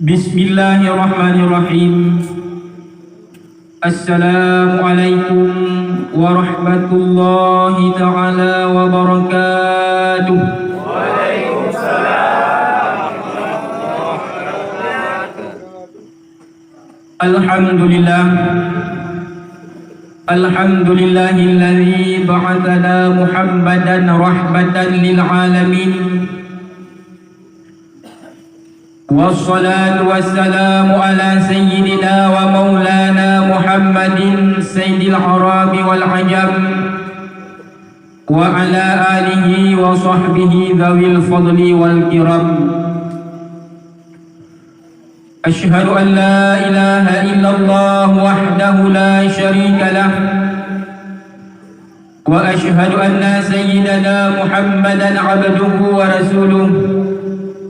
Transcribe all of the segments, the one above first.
Bismillahirrahmanirrahim. Assalamualaikum warahmatullahi ta'ala wabarakatuh. Waalaikumsalam. Alhamdulillah. Alhamdulillahilladzi ba'athana Muhammadan rahmatan lil alamin. Wassalatu wassalamu ala sayyidina wa maulana Muhammadin sayyidil arabi wal ajam wa ala alihi wa sahbihi dhawil fadli wal kiram. Ashhadu an la ilaha illallah wahdahu la syarika lah wa ashhadu anna sayyidana Muhammadan abduhu wa rasuluh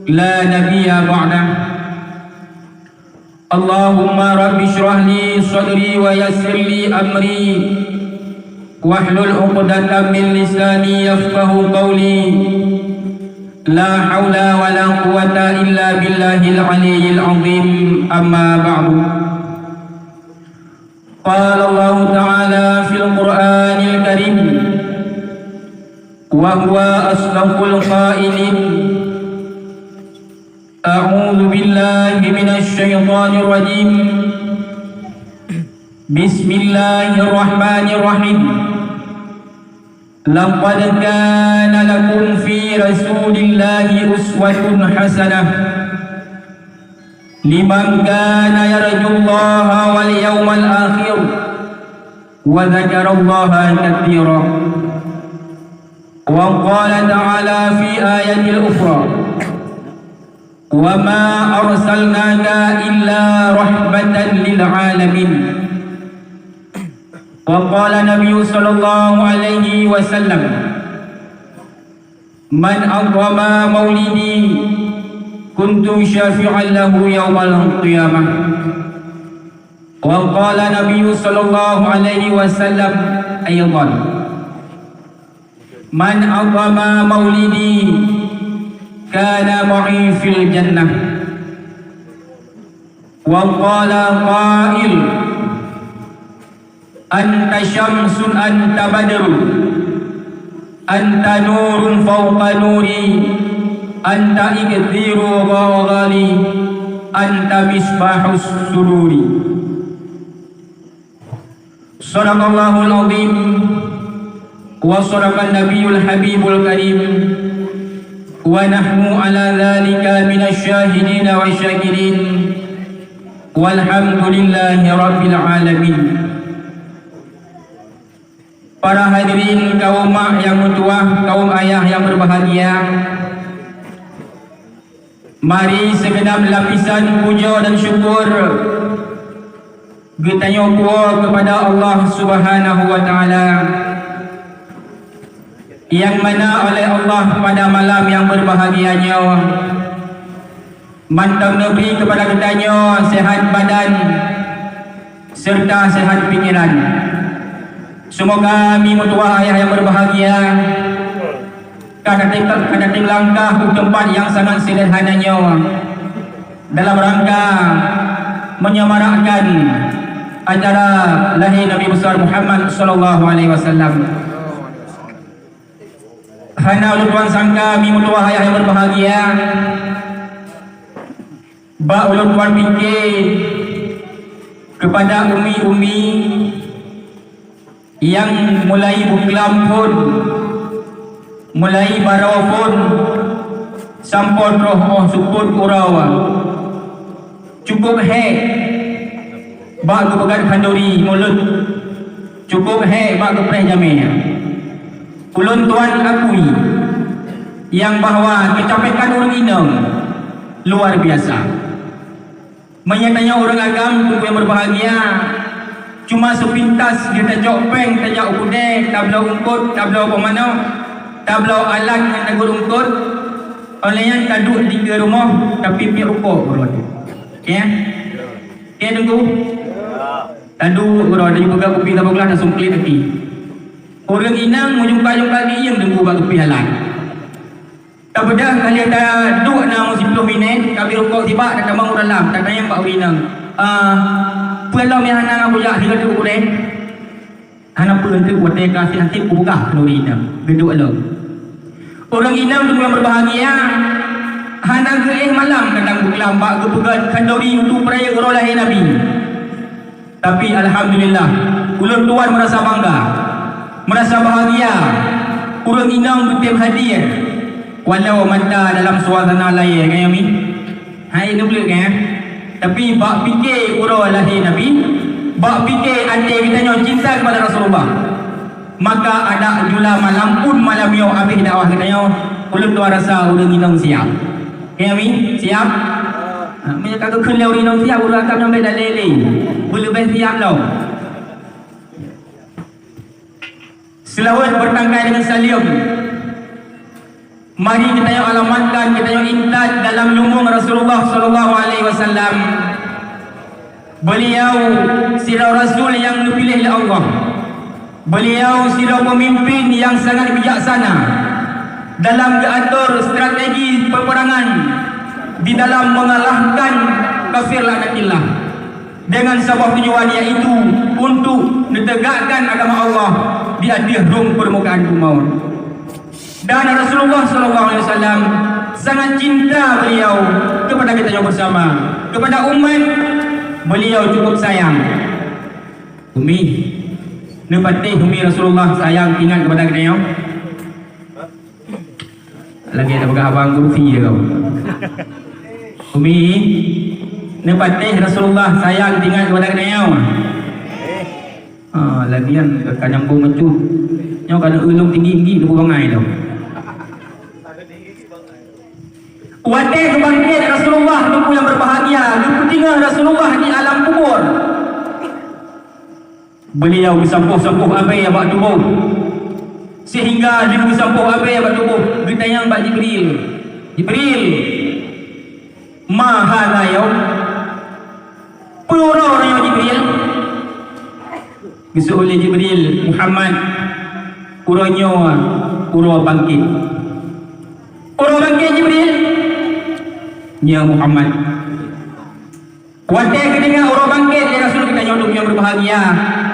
la nabiyya ba'dah. Allahumma rabbi shrah li sadri wa yassir li amri wahlul 'uqdatam min lisani yafqahu qawli. La haula wa la quwwata illa billahil aliyyil 'azim. Amma ba'du. Qala Allah ta'ala fil Qur'anil Karim wa huwa asdaqul qailin. أعوذ بالله من الشيطان الرجيم. بسم الله الرحمن الرحيم. لقد كان لكم في رسول الله أسوة حسنة لمن كان يرجو الله واليوم الآخر وذكر الله كثيرا. وقال تعالى في آية أخرى وَمَا أَرْسَلْنَاكَ إِلَّا رَحْمَةً لِلْعَالَمِينَ. وقال النبي صلى الله عليه وسلم من أعظم مولدي كنت شافعا له يوم القيامة. وقال النبي صلى الله عليه وسلم أيضا من أعظم مولدي kana ma'i fil jannah. Wa qala qail anta syamsun anta badrun anta nurun fawqa nuri anta ikthiru ghali anta misbahus sururi. Sadaqallahul azim wa sadaqan nabiyul habibul karim. Wa nahnu ala dhalika minasy syahidin wa syakirin walhamdulillahi rabbil alamin. Para hadirin kaum mak yang bertuah, kaum ayah yang berbahagia, mari segenap lapisan puja dan syukur kita nyokor kepada Allah Subhanahu wa taala, yang mana oleh Allah pada malam yang berbahagianya mantap negeri kepada kitanya sehat badan serta sehat pikiran. Semoga kami mutuah ayah yang berbahagia kadating langkah ke tempat yang sangat sederhananya dalam rangka menyemarakkan acara lahir Nabi besar Muhammad sallallahu alaihi wasallam. Hana ulun tuan sangka mi mutuah ayah yang berbahagia ba ulun tuan fikir kepada umi-umi yang mulai buklam pun, mulai baraw pun sampun roh syukur kurau cukup ba ku pegat kanduri mulut cukup ba ku preh jamenya. Ulun tuan akui yang bahawa kecapekan orang inang luar biasa. Menyatanya orang agam tu yang berbahagia cuma sepintas dia tajak peng, tajak ukude, tablau ungkut, tablau pemana, tablau alat yang tegur ungkut. Oleh yang taduk di rumah tapi pi rukuk berada. Ya. Ya tunggu. Taduk berada di pegang kopi tabau gelas langsung klik lagi. Orang inang menjumpa-jumpa dia yang tunggu bagi pihalan. Tak beda kalian dah duduk na 10 minit, kami rukuk tiba dah tambang dalam, tak tanya Pak Winang. Pulau yang hana aku jak hingga duduk boleh. Hana pun tu buat kasih nanti buka nuri ina. Duduk lo. Orang inam tu yang berbahagia. Hana ke malam kadang bukan bak ke pegat kandori untuk peraya lahir Nabi. Tapi alhamdulillah, ulun tuan merasa bangga, merasa bahagia. Orang inam tu tiap hadir. Walau mata dalam suasana lain kan Yami. Hai ni boleh kan? Tapi bak fikir urang lahir Nabi, bak fikir ande kita nyo cinta kepada Rasulullah. Maka ada jula malam pun malam yo habis dakwah kita nyo, ulun tu rasa urang inang siap. Kan Yami? Siap? Mereka kata kelau inang siap urang akan sampai dah lele. Boleh siap lo. Selawat bertangkai dengan salim. Mari kita yang alamatkan, kita yang intat dalam lumbung Rasulullah sallallahu alaihi wasallam. Beliau sirau rasul yang dipilih oleh Allah. Beliau sirau pemimpin yang sangat bijaksana dalam mengatur strategi peperangan di dalam mengalahkan kafir laknatillah dengan sebuah tujuan iaitu untuk menegakkan agama Allah di atas permukaan bumi. Dan Rasulullah SAW sangat cinta beliau kepada kita yang bersama, kepada umat beliau cukup sayang. Umi, nepati Umi Rasulullah sayang ingat kepada kita yang lagi ada pegang abang kursi kau. Umi, nepati Rasulullah sayang ingat kepada kita yang lagian kanyambung mencut nyo kana ulung tinggi-tinggi tu bangai tu. Wadah kebangkit Rasulullah itu yang berbahagia. Lupa tinggal Rasulullah di alam kubur. Beliau disampuh-sampuh abai abad tubuh. Sehingga dia disampuh abai abad tubuh. Ditayang Pak Jibril. Jibril. Maha layau. Pelurau orang Jibril. Bisa oleh Jibril Muhammad. Uranya urau bangkit. Urau bangkit Jibril. Ya Muhammad. Wadah kedengar orang bangkit ya Rasul kita nyodok yang berbahagia.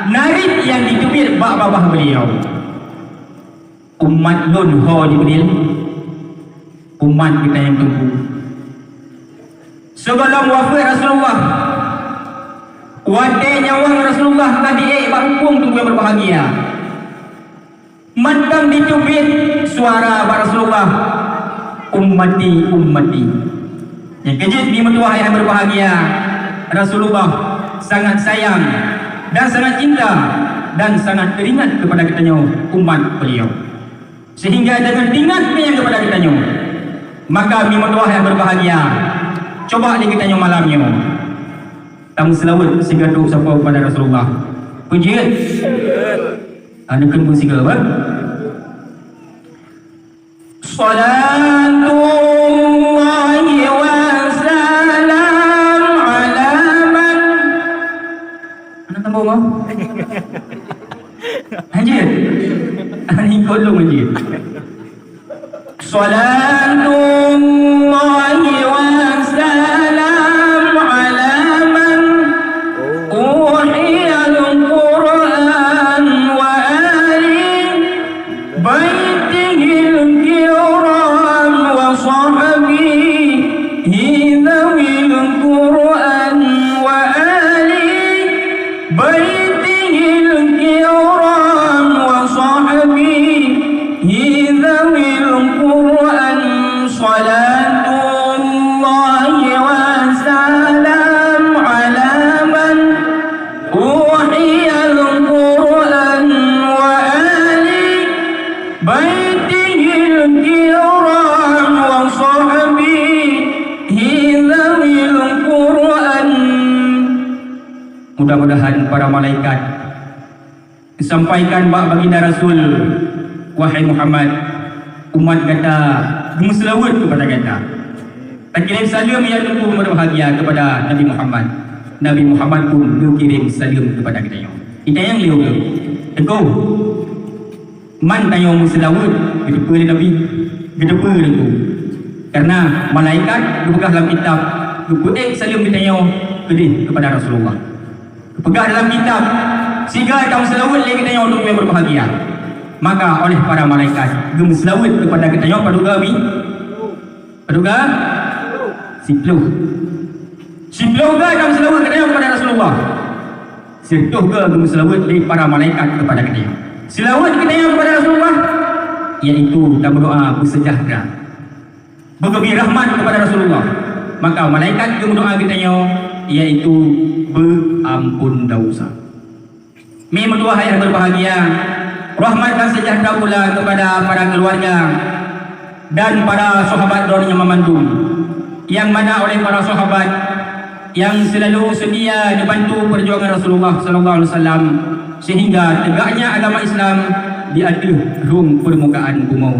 Narik yang ditubir bak-babah beliau. Umat nun ho Jibril. Umat kita yang tunggu. Sebelum wafat Rasulullah, wadah nyawang Rasulullah tadi hukum tunggu yang berbahagia. Mantang ditubir suara Rasulullah. Ummati ummati. Yang kejut di mertua yang berbahagia, Rasulullah sangat sayang dan sangat cinta dan sangat teringat kepada kita umat beliau. Sehingga dengan ingatnya kepada kita maka di mertua yang berbahagia, coba di kita malamnya tamu selawat sehingga doa sapa kepada Rasulullah. Pujian. Anda kan pun sehingga apa? Salatullahi wa mau anjir ani kolong anjir salatullahi wa salam ala man uhiya al-Quran wa ali baitihi al-kiram wa sahbihi dhawil Quran wa بيته الكرام وصحبه ذوي القرآن صلاة الله وسلام على من أوحي القرآن وآل بيته الكرام وصحبه ذوي القرآن. Mudah-mudahan para malaikat sampaikan baginda Rasul, wahai Muhammad, umat kata gemeselawat kepada kata. Tak kirim salam yang tunggu berbahagia kepada Nabi Muhammad. Nabi Muhammad pun kirim salam kepada kita. Kita yang liu. Engkau man tayo muselawat itu pilih Nabi. gedepa itu. Karena malaikat dipegang dalam kitab, salim ditanya kepada Rasulullah. Pegang dalam kitab, sehingga kamu selawat lagi kita untuk yang berbahagia. Maka oleh para malaikat gem selawat kepada kita yang paduga sipluh ke kamu selawat kita kepada Rasulullah. Sipluh ke gem selawat dari para malaikat kepada kita. Selawat kita kepada Rasulullah, iaitu kita berdoa bersejahtera, bergebir rahmat kepada Rasulullah. Maka malaikat gem doa kita iaitu berampun dosa. Memang dua yang berbahagia, rahmat dan sejahtera pula kepada para keluarga dan para sahabat yang memandu, yang mana oleh para sahabat yang selalu sedia dibantu perjuangan Rasulullah sallallahu alaihi wasallam sehingga tegaknya agama Islam di atas permukaan bumi.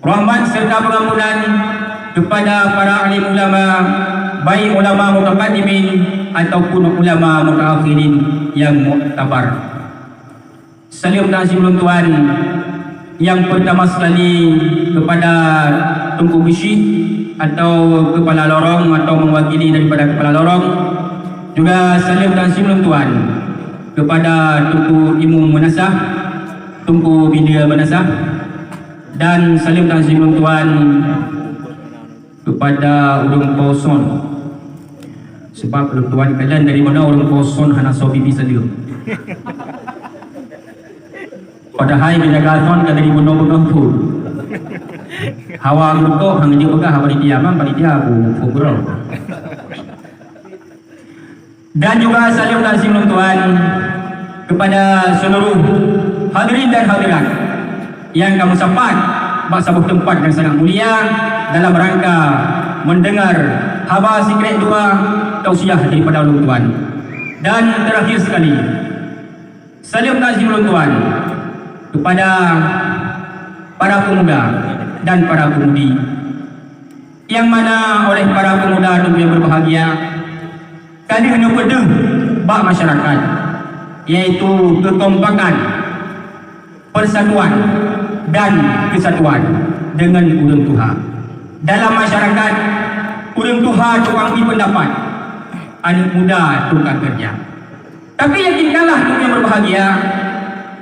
Rahmat serta pengampunan kepada para alim ulama, baik ulama mutaqaddimin ataupun ulama mutaakhirin yang muktabar. Salam dan sebelum Tuhan yang pertama sekali kepada Tunku Besi atau Kepala Lorong atau mewakili daripada Kepala Lorong. Juga salam dan sebelum Tuhan kepada Tunku Imam Manasah, Tunku Binda Manasah, dan salam dan sebelum Tuhan kepada Ulung Poson. Sebab Ulung Tuhan kalian dari mana Ulung Poson hana sobibi saja. Padahal menjaga son kan dari bunuh-bunuh pun. Hawa grupo hang dia pegah panitia bang panitia aku bro. Dan juga salam dan sebelum Tuhan kepada seluruh hadirin dan hadirat yang kamu sempat bak sebuah tempat yang sangat mulia dalam rangka mendengar haba sikret dua tausiah daripada Allah Tuhan. Dan terakhir sekali, salam dan sebelum Tuhan kepada para pemuda dan para pemudi yang mana oleh para pemuda yang berbahagia kali hanya pedih bak masyarakat, yaitu kekompakan, persatuan dan kesatuan dengan ulun Tuhan dalam masyarakat. Ulun Tuhan tukang pendapat, anak muda tukang kerja. Tapi yakinkanlah yang berbahagia,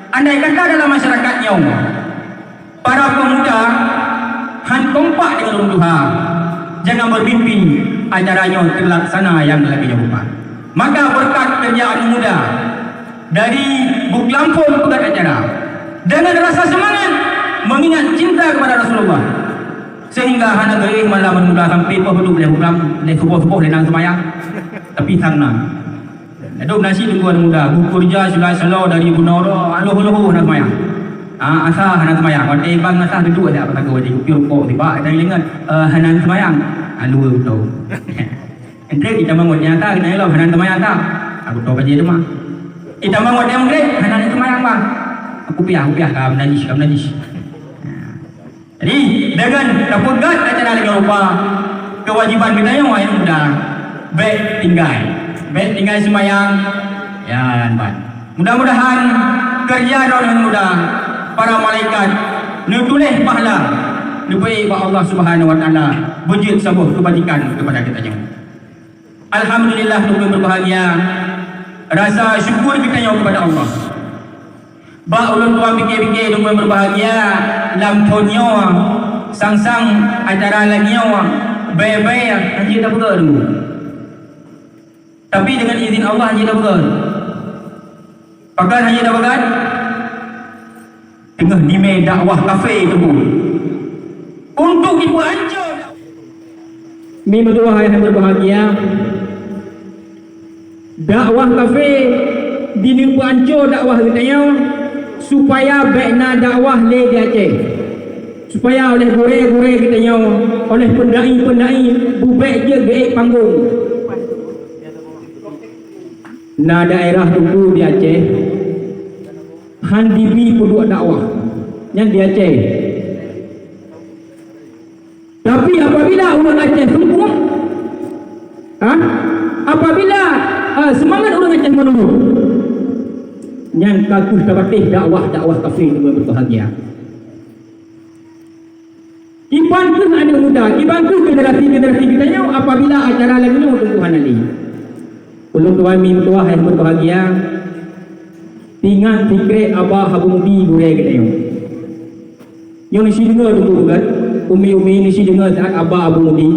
andai kata dalam masyarakatnya para pemuda han kompak dengan ulun Tuhan, jangan bermimpi acaranya terlaksana yang lagi jauh. Maka berkat kerja anak muda dari Buk Lampung pegat acara dengan rasa semangat mengingat cinta kepada Rasulullah, sehingga hana gaya malam muda sampai perlu boleh pulang boleh subuh-subuh lenang semayang. Tapi sana aduk nasi tungguan muda kerja selalu dari Bunoro aluh-aluh nak semayang. Asal hana semayang pada bang asal duduk ada apa kau di kok tiba dari lengan hana semayang aluh betul. Ente kita mangut nyata kita elok hana semayang tak. Aku tahu aja rumah. Kita mangut yang grade hana semayang bang. Aku piah kamu najis. Jadi dengan terpegat acara lagi lupa kewajiban kita yang wahai muda baik tinggal semayang ya ban. Mudah-mudahan kerja dengan mudah para malaikat nutulis pahala lebih kepada Allah Subhanahu wa taala wujud sebuah kebajikan kepada kita semua. Alhamdulillah kita berbahagia, rasa syukur kita yang kepada Allah. Ba ulun tuan fikir-fikir dengan berbahagia lam tonyo sang-sang acara lagi baik-baik haji dah betul dulu. Tapi dengan izin Allah haji dah betul. Pakai haji dah betul. Tengah di dakwah kafe tu untuk ibu hancur. Mimpi doa yang berbahagia. Dakwah kafe di nipu hancur dakwah kita supaya baikna dakwah le di Aceh, supaya oleh gure-gure kita oleh pendai-pendai bubek je gaib panggung na daerah tu di Aceh han dibi penduk dakwah yang di Aceh. Tapi apabila orang Aceh sempurna, apabila semangat orang Aceh menunggu yang kagus dapat dakwah kafe itu berbahagia. Ibu bangku generasi kita ni apabila acara lagi ni Tuhan Ali. Ulun tuan mi tua yang berbahagia. Tinggal fikir abah habumdi gure kita ni. Yang ni si dengar tu kan. Umi ni si dengar tak abah habumdi.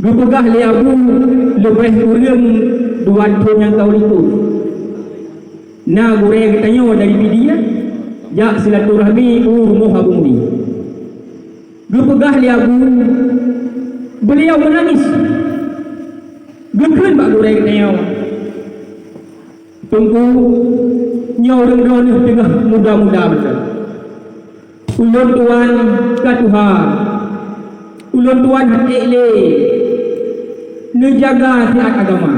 Gupegah le abu lebih kurang 2 tahun yang kau itu. Na gure kita ni dari media. Ya silaturahmi rumah habumdi. Gupegah le abu beliau menangis. Gukun bak gure kita ni. Tunggu nyaw orang tengah muda-muda betul. Ulun tuan ka Tuhan. Ulun tuan hati le. Nejaga siat agama.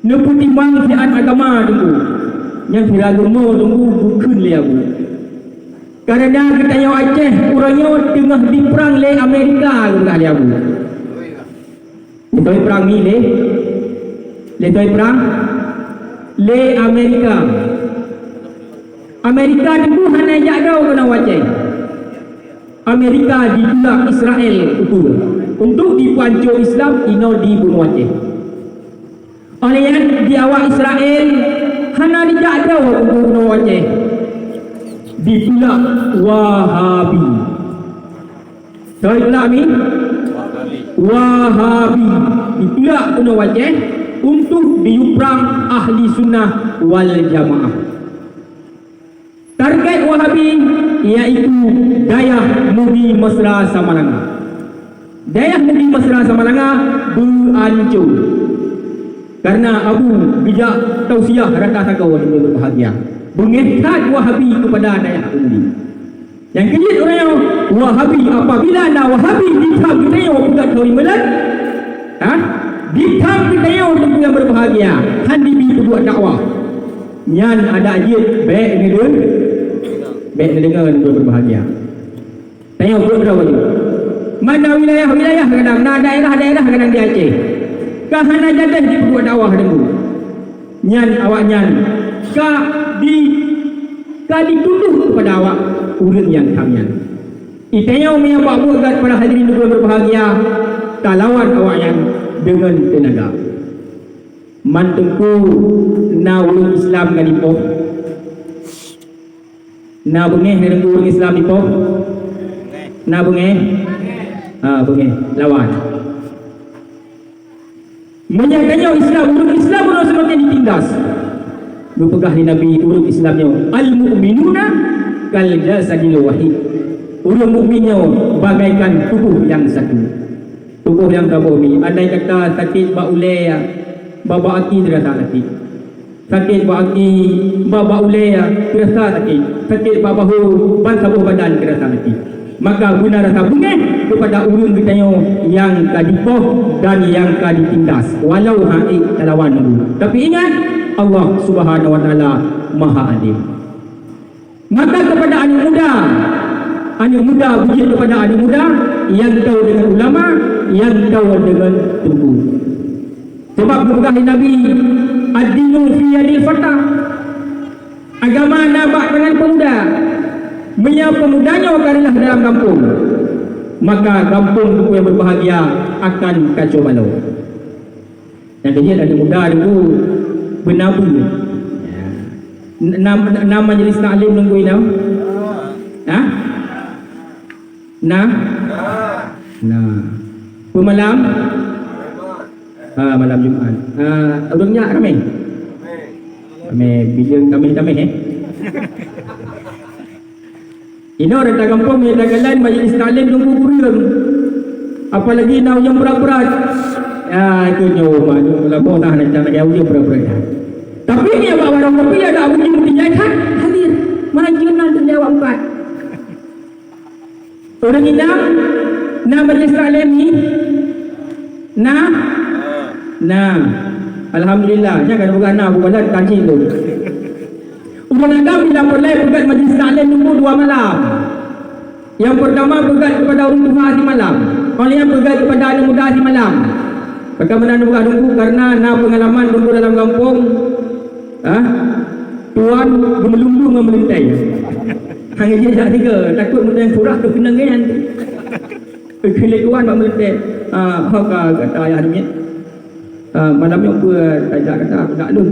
Neputimbang siat agama tunggu. Yang firagama tunggu bukun le aku. Kerana kita yang Aceh orangnya tengah diperang le Amerika guna le aku. Itu perang ni le. Le tu perang le Amerika. Amerika tunggu hanya jadau kena Aceh. Amerika ditolak Israel itu. Untuk dipancung Islam ino dibunuh Aceh. Oleh yang di awak Israel hana dijadau untuk bunuh Aceh. Ditolak Wahabi. Tahu ditolak ni? Wahabi. Ditolak bunuh Aceh untuk diuprang ahli sunnah wal jamaah. Target Wahabi iaitu Dayah Mudi Mesra Samalanga. Dayah Mudi Mesra Samalanga berancur karena Abu bijak tausiah rata takau yang berbahagia mengikat Wahabi kepada Dayah Mudi. Yang kedua orang yang Wahabi apabila nak Wahabi ditam kita yang bukan kau iman, ditam kita yang untuk yang berbahagia handi bi buat dakwah. Nyan ada ajit baik ni dun. Baik dengar untuk berbahagia. Tanya berapa ni? Mana wilayah kadang, na daerah kadang di Aceh. Kahana jadah di buat dakwah dulu. Nyan awak nyan. Ka dituduh kepada awak urang yang kamian. Itanya umi awak buat kepada hadirin yang berbahagia. Lawan awak yang dengan tenaga. Mantengku na ulun Islam ngalipok. Na bengeh dengan ulun Islam ipok. Na bengeh. Bengeh lawan. Menyangkanya Islam ulun Islam orang semakin ditindas. Berpegah di Nabi ulun Islamnya al-mu'minuna kal jasadil wahid. Ulun mukminnya bagaikan tubuh yang satu. Tubuh yang kabumi. Andai kata sakit ba ulay baba aki terasa sakit. Sakit ba aki baba ulay terasa sakit. Sakit ba bahu ban sabuh badan terasa sakit. Maka guna rasa bengeh kepada urun kita yang kadipoh dan yang kaditindas walau haik lawan dulu. Tapi ingat Allah Subhanahu wa taala Maha Adil. Maka kepada anak muda puji kepada anak muda yang tahu dengan ulama, yang tahu dengan tubuh. Sebab berkah Nabi ad-dinu fi yadil fata. Agama nabak dengan pemuda. Menyapa pemudanya karilah dalam kampung. Maka kampung itu yang berbahagia akan kacau balau. Yang kejadian ada muda dulu bernabu. Nama majlis taklim nunggu ini. Pemalam malam Jumaat. Orangnya ramai. Ramai bila kami ini orang tak kampung yang tak jalan majlis taklim tunggu kurang. Apalagi nak yang berat-berat. Itu nyawa kalau tak nak jauh dia berat-berat. Tapi ni abang orang kopi ada bunyi menjadikan hadir. Mana jenang terjawab empat. Orang hilang na majlis taklim ni alhamdulillah jangan bukan nak bukan kancing tu. Orang agam bila mulai pegat majlis taklim nombor 2 malam. Yang pertama pegat kepada orang tua di malam. Kalau yang pegat kepada anak muda di malam. Bagaimana nunggu karena na pengalaman nunggu dalam kampung. Tuan gemelumbu memelintai. Hanya dia tak tiga takut muda yang surah tu kena kan. Kelikuan mak meletak haka kata ayah ni malam yang pun tak kata tak lu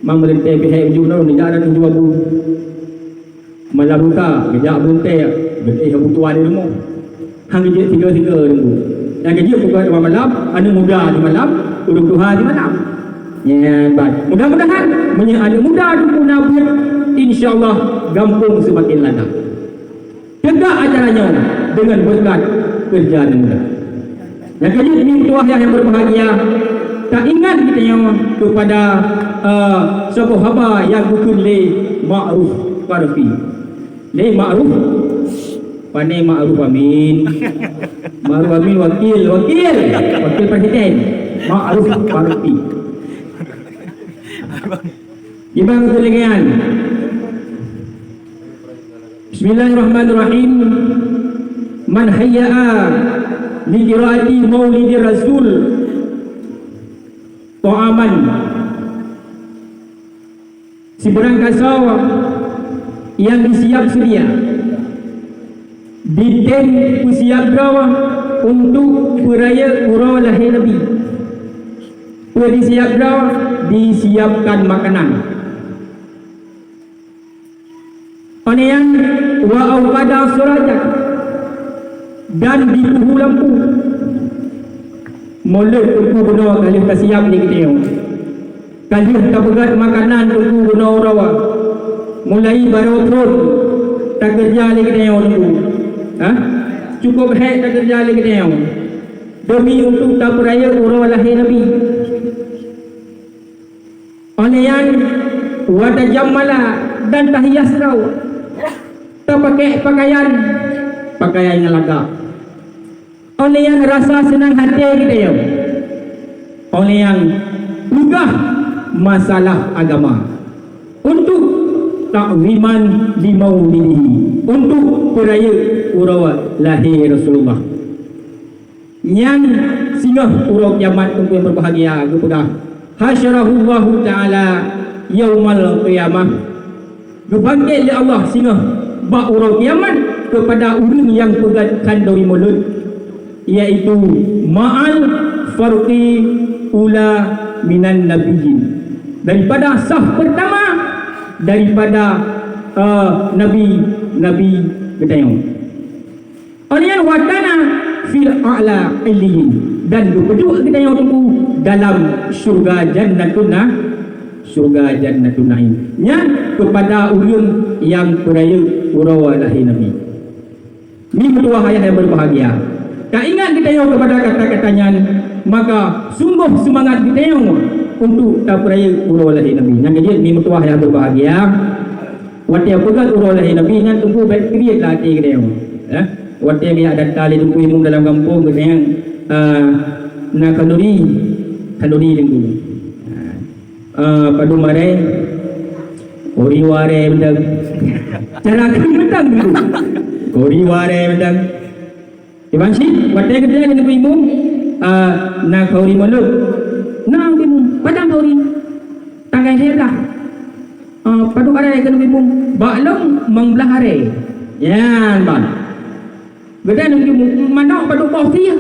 mak meletak pihak ujung tu ni jangan ujung abu malam luka kejap meletak betul yang tuan dia semua hang je tiga-tiga tunggu yang kerja pukul 2 malam ada muda di malam duduk Tuhan di malam ya baik mudah-mudahan ada muda tunggu nabi insya-Allah gampung semakin lancar tegak acaranya dengan berkat kerjaan muda. Yang kedua ini tuah yang berbahagia tak ingat kita yang kepada sebuah haba yang bukan le ma'ruf farfi le ma'ruf pandai ma'ruf amin ma'ruf amin wakil presiden ma'ruf farfi ibang kelengan. Bismillahirrahmanirrahim. Man hayya'a li qiraati maulidir rasul ta'aman si berangkasa yang disiap sedia diten usiap gawa untuk peraya urau lahir Nabi disiap gawa disiapkan makanan yang wa pada surajak dan di puhu lampu mulut tunggu benar kali tak siap ni kita kali tak berat makanan tunggu benar rawa mulai baru terus tak kerja lagi kita tunggu cukup hek tak kerja lagi kita demi untuk tak peraya urau lahir Nabi yang wada jamala dan tahiyas rau tak pakai pakaian yang lagak oleh yang rasa senang hati kita oleh yang lugah masalah agama untuk takziman li maulidihi untuk peraya urau lahir Rasulullah yang singgah urau kiamat untuk yang berbahagia kepada hasyarahullahu ta'ala yaumal qiyamah dipanggil oleh Allah singgah bak urau kiamat kepada orang yang pegatkan dari mulut iaitu ma'al farqi ula minan nabiyyin daripada sah pertama daripada nabi ketayang orang wadana fil a'la illiyin dan kedua ketayang tunggu dalam syurga jannatun na'im nya kepada orang yang peraya urau lahir Nabi. Ini kedua ayat yang berbahagia. Tak ingat kita yang kepada kata-katanya maka sungguh semangat kita yang untuk tak peraya urau lahir Nabi. Yang kedua ini kedua yang berbahagia. Waktu yang pegang urau lahir Nabi yang tunggu baik kriat lah hati kita yang. Waktu yang dia ada tali tunggu imum dalam kampung kita yang nak kanduri tunggu. Padu mare ori ware bendang cara bendang dulu ori ware bendang ibang si wate kedai dengan imum nak ori mulut nak imum padang ori tangai helah padu are dengan imum baklong mangbelah are yan bang kedai dengan imum mana padu kopi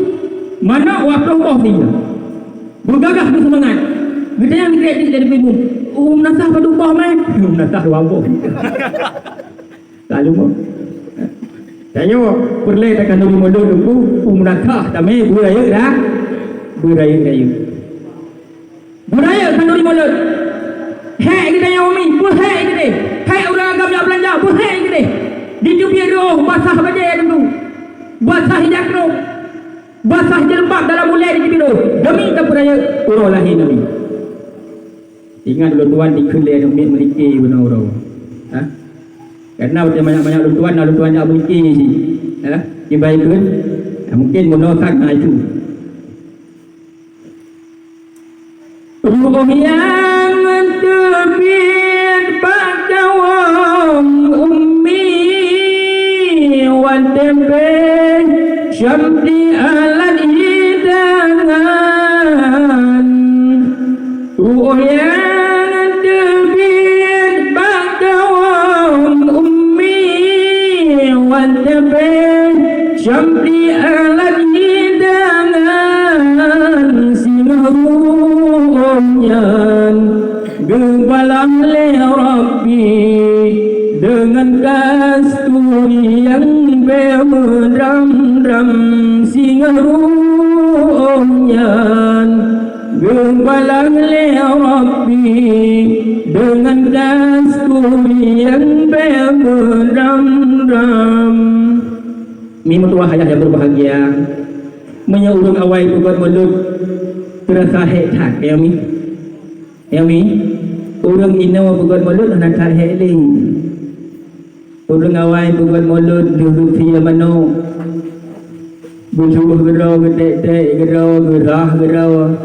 mana waktu kopi bergagah bersemangat kita yang kreatif dari ibu nasah padu bawah mai nasah wabuk lalu mo tayo perle takkan dulu modo dulu nasah tame budaya dah budaya kayu budaya kan dulu modo hei kita yang umi pun hei kita hei orang agam nak belanja pun hei kita di jubir roh basah baje dulu basah hidak roh basah jelembab dalam mulai di jubir roh demi tak budaya urau lahir Nabi. Ingat lutuan dikelih demi meriki benar orang. Karena banyak-banyak lutuan nak meriki ni. Ibaik kan? Mungkin menolak itu. Ruh yang terbit pada ummi wan tembe syamdi alat hidangan. Ruh yang Syamri Bunyan Gembalang Rabbi dengan kasturi yang beram-ram. Mimut wahayah yang berbahagia menyurung awai buat mulut terasa hek-hak ya mi urang ina buat mulut nak tak hek li urang awai buat mulut duduk sia mano bujuh gerau getek-tek gerau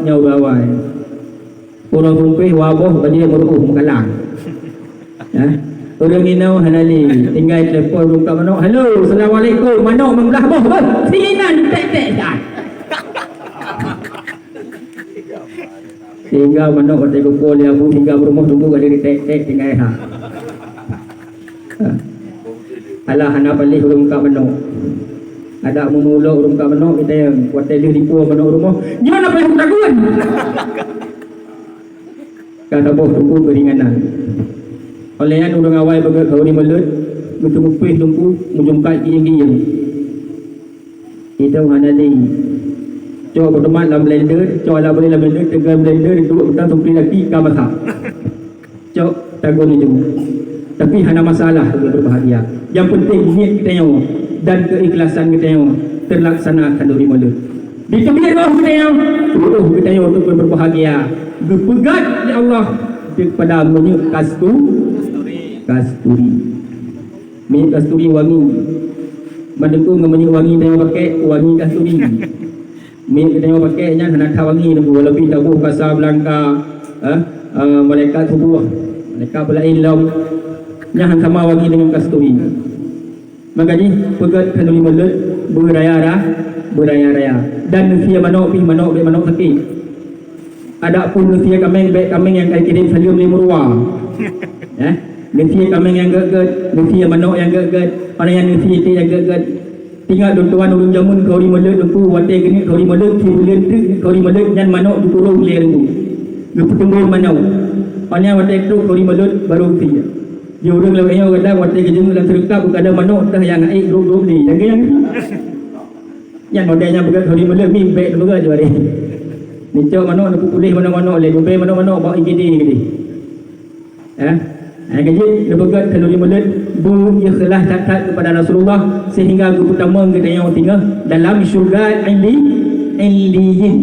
nyau awai orang rumpih waboh bagi beruh makalang ya orang inau hanali tinggal telefon rumah manok. Halo, assalamualaikum. Manok membelah boh. Singinan tek-tek dah. Tinggal manok pada kumpul dia pun tinggal berumah tunggu ada tek-tek tinggal ha. Alah hana palih rumah manok. Ada memuluk rumah manok kita yang kuat dia ribu manok rumah. Gimana palih takun? Kata boh tunggu keringanan. Oleh yang orang awal bagai kau ni melut, betul mupih tunggu, menjumpai giyang-giyang. Itu mana ni? Coba berteman dalam blender, coba lah boleh dalam blender, tegal blender, duduk petang tumpih lagi, kau masak. Coba tanggung ni jemu. Tapi hana masalah untuk berbahagia. Yang penting niat kita yang dan keikhlasan kita yang terlaksana kalau di melut. Dikembali roh kita yang roh kita yang untuk berbahagia. Berpegat oleh Allah kepada minyak kasturi. Minyak kasturi wangi. Mendukung minyak wangi yang pakai wangi kasturi. Minyak yang pakai nya nak wangi tu lebih tahu Casablanca, malaikat tubuh, malaikat pula ilmu. Nya sama wangi dengan kasturi. Makanya pegat kandungan mulut beraya-raya dan nusia manok sakit. Ada pun nusia kambing yang kai kirim salim di murwa. Nusia kambing yang geget, nusia manok yang geget, orang yang nusia yang geget. Tinggal tuan ulun jamun kau di mulut tu wate gini kau di mulut bulan tu kau di mulut yang manok diturun ler tu. Geputungul manok. Hanya wate tu kau di mulut baru dia. Dia orang lain yang kata wate kejung dalam serkap bukan ada manok dah yang aik grup ni. Yang modelnya begat kau di mulut mimpi tu begat je hari. Ni cok manok nak pulih mana-mana le jumpa mana-mana bawa gini. Kaji lebegat kalau di mulut berikhlas taat kepada Rasulullah sehingga pertama kita yang tinggal dalam syurga illiyin.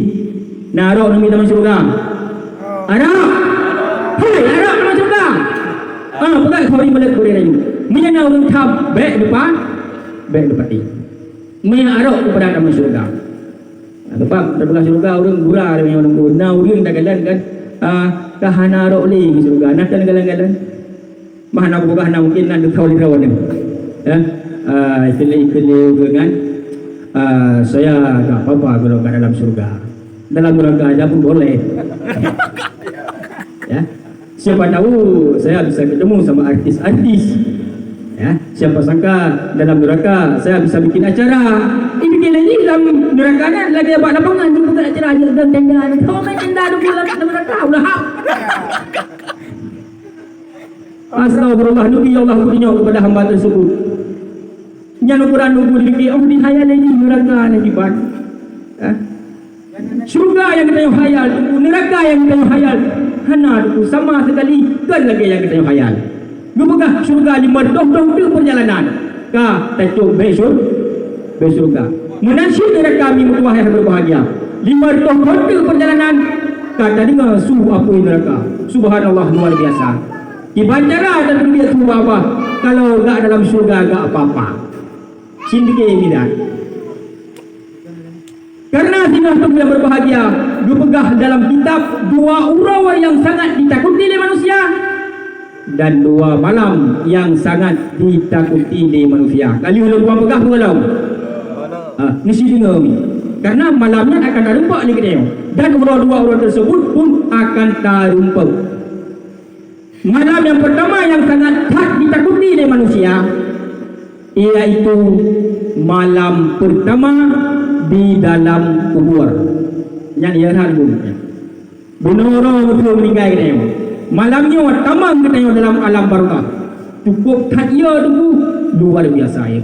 Narok nama dalam syurga. Arab. Hei, Arab dalam syurga. Pegang kau di mulut boleh lagi. Menyana orang tab baik depan ni. Mengarok kepada dalam syurga. Sebab dalam syurga orang gurau yang orang guna orang dah galan kan. Kahana rok li syurga. Nak galan-galan. Mana aku bukan mungkin nak tahu di rawan ni. Istilah dengan saya tak apa-apa kalau kat dalam surga. Dalam neraka aja pun boleh. Ya. Siapa tahu saya bisa ketemu sama artis-artis. Ya, siapa sangka dalam neraka saya bisa bikin acara. Ini bikin lagi dalam neraka ni lagi buat lapangan jumpa kat acara aja dalam tenda. Kau main tenda ada dalam neraka ulah. Astagfirullah, nubi Allah punya kepada hamba tersebut. Yang Quran nunggu dikit, di hayal lagi neraka lagi ban. Syurga yang kita hayal, neraka yang kita hayal, hana itu sama sekali kan lagi yang kita hayal. Gupakah syurga 5 tu perjalanan? Ka tajuk besurga. Menasib neraka kami mutuah yang berbahagia. 5 tu perjalanan. Kata dengar suhu apa neraka. Subhanallah luar biasa. Ibadah dan dunia tu apa? Kalau enggak dalam syurga enggak apa-apa. Sindike tidak. Karena sini untuk yang berbahagia, dipegah dalam kitab 2 urawa yang sangat ditakuti oleh manusia dan 2 malam yang sangat ditakuti oleh manusia. Kali ulun buang pegah pengalau. Nisi dengar ni. Karena malamnya akan terumpak lagi dia. Dan urawa tersebut pun akan terumpak. Malam yang pertama yang sangat ditakuti oleh manusia iaitu malam pertama di dalam kubur. Yang ia harus benar betul meninggal kita. Malamnya tamam kita dalam alam barzakh. Cukup tahya tu luar biasa ya.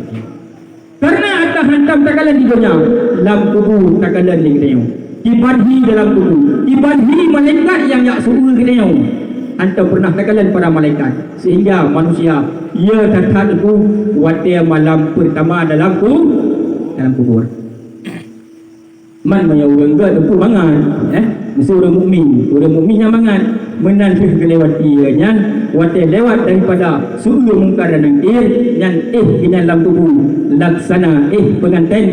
Karena akan hantam takalan di dunia, dalam kubur takalan ni kita. Di dibadhi dalam tubuh, dibadhi malaikat yang yak suruh ke dia. Anda pernah kalian para malaikat, sehingga manusia ia datang itu waktu malam pertama dalam kubur. Man maya orang ke tu mangan, mesti orang mukmin yang mangan menanti kelewat ianya waktu lewat daripada surga mungkar dan nakir dan di dalam tubuh laksana pengantin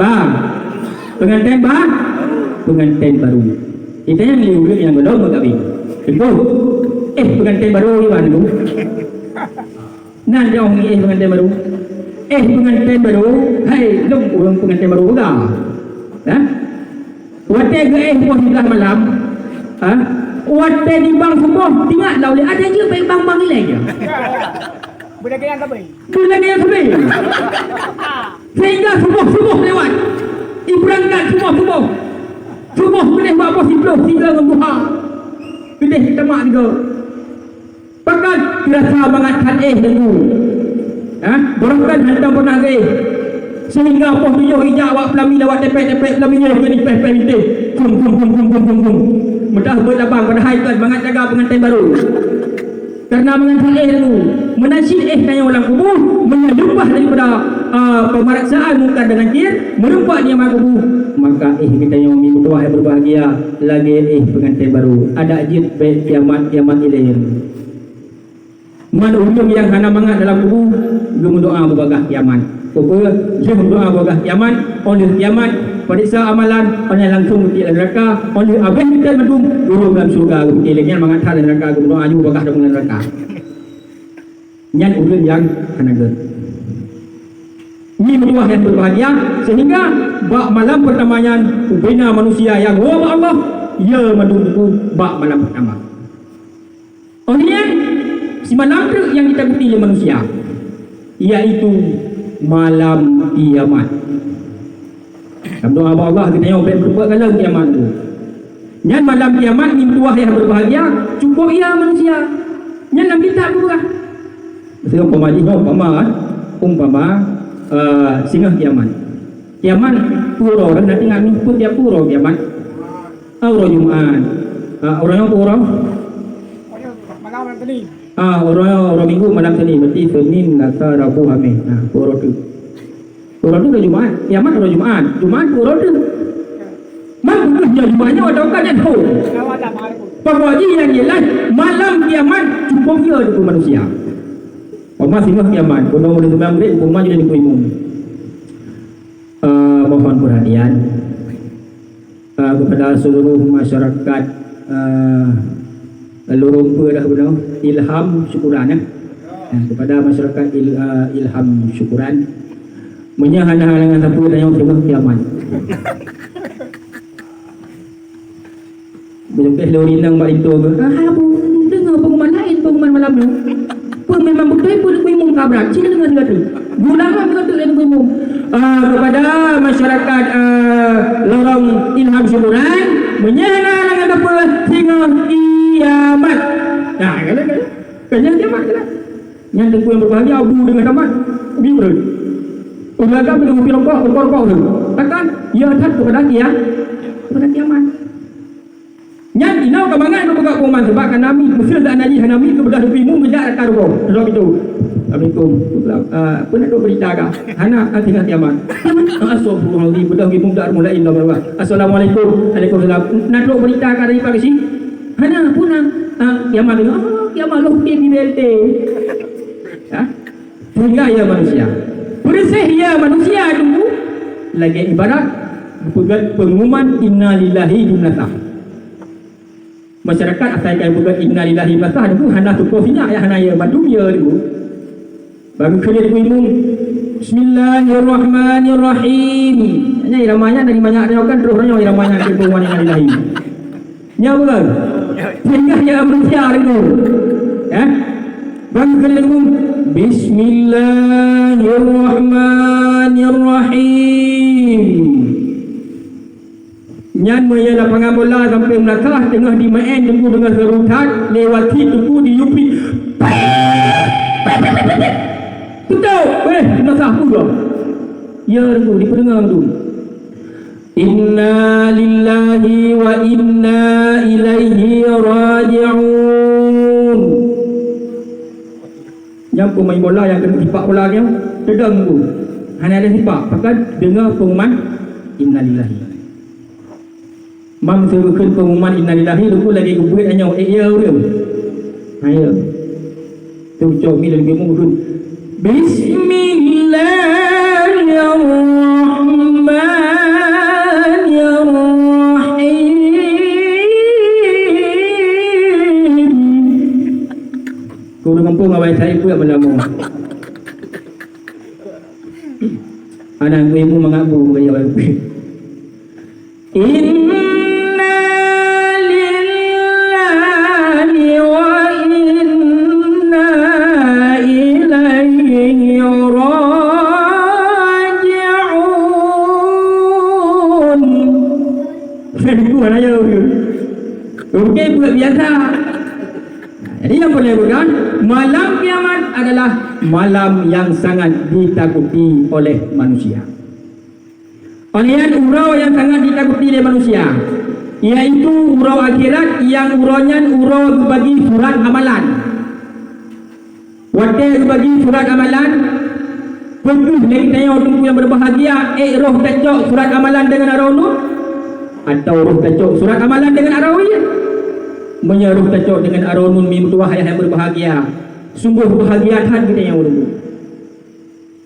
baru. Kita yang liur yang belum berkahwin. Itu pengantin baru iwan tu. Nan jauh ni pengantin baru. Pengantin baru, hai lom orang pengantin baru juga. Waktu ke sudah malam, waktu di bang subuh tinggal lau le ada je baik bang ni lagi. Budak yang kabel. Sehingga subuh lewat. Berangkat subuh. Subuh boleh buat apa sibuk hingga duha. Pilih tamak juga. Pakat dirasa mengatakan dengku. Berangkat hantam pernah ke. Sehingga apa tujuh hijab awak pelami lawat tepek pelaminya jadi peh-peh itu. Kum. Mudah berlabang pada hari kan mangat jaga pengantin baru. Karena mengantar dulu menasib tanya orang kubur, menyelupah daripada pemeriksaan muka dan nakir, merempak dia mak kubur. Maka kita yang memiliki tuah yang berbahagia lagi pengantin baru. Ada ajit baik kiamat ilaih. Man ulum yang hana mangat dalam kubur, gum doa berbagah kiamat. Dia doa berbagah kiamat, oleh kiamat periksa amalan, oleh langsung mesti neraka, oleh abang kita mendung guru dalam surga, mesti lagi mangat hal neraka, gum doa juga berbagah dalam neraka. Nyan ulum yang hana ge. Ini doa yang berbahagia sehingga bak malam pertamanya ubina manusia yang Allah, ia mendung bak malam pertama. Oleh si malam tu yang kita pilih manusia, iaitu malam kiamat. Dalam doa Allah kita yang berbuat kalau kiamat tu. Yang malam kiamat ni tuah yang berbahagia, cukup ia manusia. Yang dalam kitab tu lah. Maksudnya umpama singgah kiamat. Kiamat puro kan nanti ngami pun dia puro kiamat. Orang Jumat. Orang yang puro. Malam tadi. Orang minggu malam Senin, berarti Senin, Selasa, Rabu, Khamis. Puro tu ke Jumaat. Kiamat orang Jumaat puro tu. Mana Jumaatnya ada kan yang tahu. Pokoknya yang jelas malam kiamat cukup dia untuk manusia. Orang singgah kiamat, kalau boleh sembahyang boleh, hukuman juga dikuimum. Mohon perhatian kepada seluruh masyarakat lorong dah benar ilham syukuran kepada masyarakat ilham syukuran menyahalang siapa dan yang semua kiamat. Bila lori nang mak itu ke apa dengar pengumuman lain pengumuman malam tu pun memang betul pun kuimum kabrak sini dengar dia tu gulang betul yang kuimum kepada masyarakat lorong ilham syukuran menyahalang apa hingga kiamat. Kena kiamat lah. Yang tentu yang berbahagia abu dengan kiamat. Biru. Ulaga bila ngopi rokok tu. Takkan ia tak kepada kiamat. Yang inau kemangan tu buka kuman sebab kan Nabi mesti tak naji Nabi tu bedah depimu menjak akan rokok. Sebab itu. Assalamualaikum. Apa nak berita kah? Hana tinggal kiamat. Astagfirullahaladzim. Bedah depimu dak mulai indah. Assalamualaikum. Waalaikumsalam. Nak berita kah dari pagi sini? Hana punang kiamat itu kiamat loh BLT sehingga ia manusia bersih ia manusia dulu lagi ibarat pengumuman innalillahi dimnasah masyarakat asalkan bukan innalillahi dimnasah dulu hana tukosinya ya hana ia madu ia dulu bagi kena dikumum Bismillahirrahmanirrahim hanya iramanya dari banyak dia kan terus hanya iramanya pengumuman innalillahi nyawa sehingga dia manusia itu bagi kelenggung Bismillahirrahmanirrahim nyan menyalah pangabola sampai melakah tengah di main tunggu dengan serutan lewati tunggu di yupi betul boleh dinasah pula ya tunggu di pendengar tu Inna lillahi wa inna ilaihi raji'un. Yang pemain bola yang kena sepak bola dia sedang tu. Hanya ada sepak, pakai dengar pengumuman inna lillahi. Mam serukan pengumuman inna lillahi lupa lagi kubur hanya ya dia. Ayo. Tu cok mi lagi mungkin. Bismillahirrahmanirrahim. Kau dah kampung awal saya pula berlamu. Anak ibu mengaku gaya awal. Inna lillahi wa inna ilaihi raji'un. Itu mana ya? Okey, buat biasa. Jadi yang boleh bukan malam kiamat adalah malam yang sangat ditakuti oleh manusia. Oleh urau yang sangat ditakuti oleh manusia, iaitu urau akhirat yang uraunya urau bagi surat amalan. Waktu bagi surat amalan, penuh lagi tanya orang yang berbahagia, roh tacok surat amalan dengan araunu atau roh tacok surat amalan dengan arawiyah. Menyeruh tacok dengan aronun mimtuah yang berbahagia. Sungguh bahagia hati kita yang urung.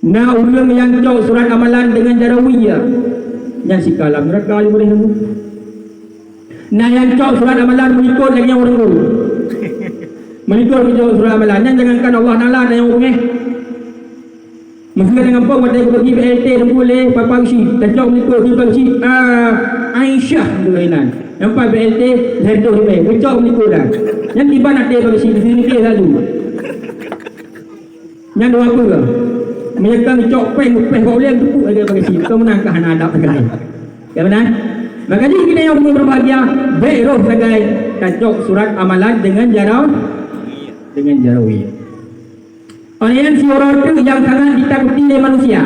Nah urung yang cok surat amalan dengan jarawiyah. Yang si kalam neraka yang boleh nunggu. Nah yang cok surat amalan mengikut lagi yang urung. Mengikut cok surat amalan. Yang jangankan Allah Ta'ala dan yang urung mesti dengan apa waktu bagi BLT dan boleh papa usi. Tacok mengikut papa usi. Aisyah doinan. Nampak BLT lerdoh ni kecok mengikut dah. Yang tiba nak dia bagi sini dia lalu. Yang dua apa ke? Menyekang cok peng kau boleh tepuk aja bagi sini. Kau menang kah nak adab segai. Ya benar? Maka jadi kita yang berbahagia baik roh segai kacok surat amalan dengan jarawiyah. Oleh yang si orang itu yang sangat ditakuti oleh manusia,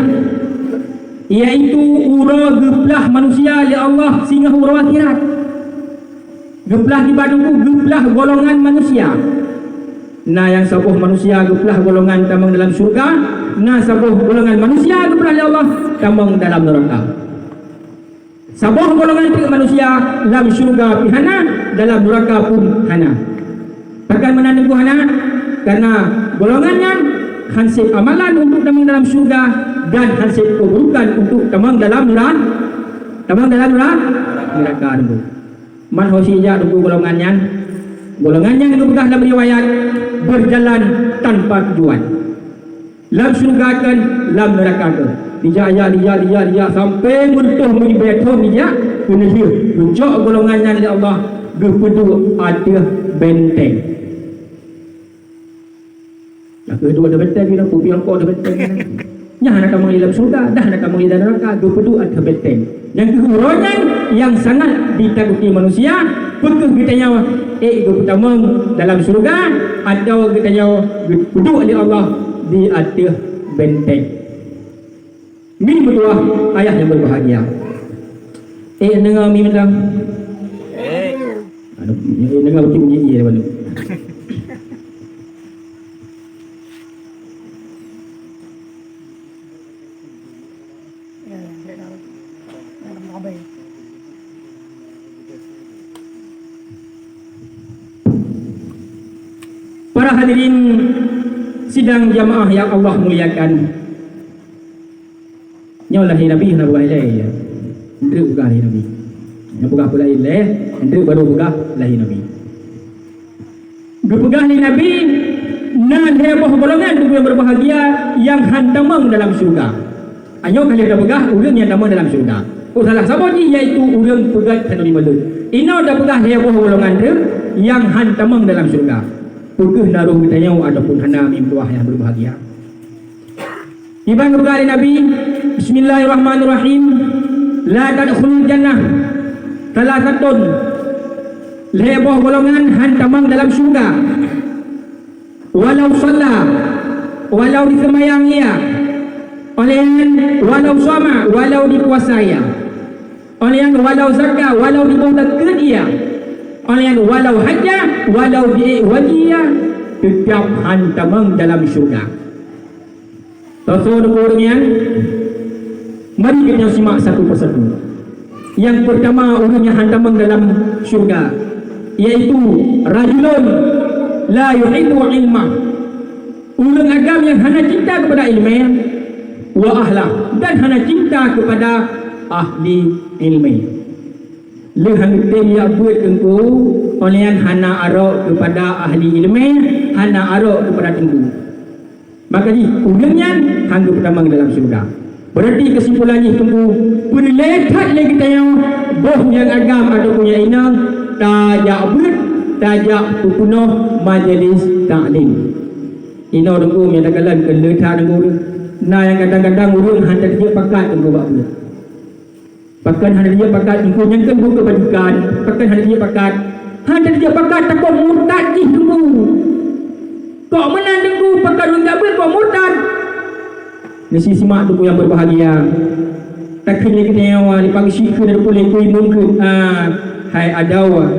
iaitu urau geblah manusia oleh Allah sehingga urau akhirat. Geblah di badanku, geblah golongan manusia. Nah yang sabuh manusia geblah golongan tamang dalam surga. Nah sabuh golongan manusia geblah oleh Allah tamang dalam neraka. Sabuh golongan tiga manusia dalam surga pihana, dalam neraka pun hana. Takkan menandaku hana? Karena golongannya hansip amalan untuk tamang dalam surga dan hansip keburukan untuk tamang dalam neraka. Tamang dalam neraka itu. Man hosija itu golongannya itu bekas dalam riwayat berjalan tanpa tujuan. Lam surga kan, lam neraka kan. Dia sampai mentuh mengibadah dia kena dia. Ucap golongannya dari Allah gepedu ada benteng. Yang kedua ada benteng kita pupi yang kau ada benteng. Yang nak kamu dalam surga, dah nak kamu dalam neraka, gepedu ada benteng. Yang kehuruannya yang sangat ditakuti manusia, apakah kita nyawa pertama dalam surga atau kita nyawa duduk oleh Allah di atas benteng. Min berdua ayah yang berbahagia. Dengar mi macam dengar bunyi dia mana. Para hadirin sidang jamaah yang Allah muliakan. Nyawa lahir Nabi nak buat ilai ya. Entah buka lahir Nabi. Yang buka pula ilai, entah baru buka lahir Nabi. Buka lahir Nabi nan heboh golongan tu yang berbahagia yang hantamang dalam syurga. Ayo kali dah buka urang yang tamang dalam syurga. Oh salah siapa ni iaitu urang pegat tanuri malut. Ino dah buka heboh golongan tu yang hantamang dalam syurga. Pukul naruh kita ataupun hana mimtuah yang berbahagia. Ibang kepada Nabi, Bismillahirrahmanirrahim. La tadkhulul jannah Salasatun leboh golongan hantamang dalam syurga. Walau salla, walau disemayang ia, walau sama, walau dipuasa ia. Oleh yang walau zakat, walau di bawah dia. Oleh yang walau hajjah, walau di wajiyah, tetap hantamang dalam syurga. Rasul orang mari kita simak satu persatu. Yang pertama orang yang hantamang dalam syurga, iaitu rajulun la yuhibbu ilmah. Orang agama yang hanya cinta kepada ilmu wa ahlah, dan hanya cinta kepada ahli ilmu. Lehan dia buat tengku oleh yang hana arok kepada ahli ilmu, hana arok kepada tengku. Maka ni ujungnya hangga pertama dalam syurga. Berarti kesimpulannya tengku berlekat lagi kita yang boh yang agam ada punya inang tajak buat tajak penuh majlis taklim. Ino tengku yang dakalan ke letak tengku. Nah yang kadang-kadang urung hantar dia pakat tengku buat buat. Pakan hanya dia pakat engkau nyangkan buka bajikan. Pakan hanya dia pakat. Hanya dia pakat takut murtad je tengku. Kau menang tengku pakat orang tak ber kau murtad. Nasi simak tengku yang berbahagia. Takkan lagi nyawa dipanggil syikir dan boleh kui mungkin. Hai adawa.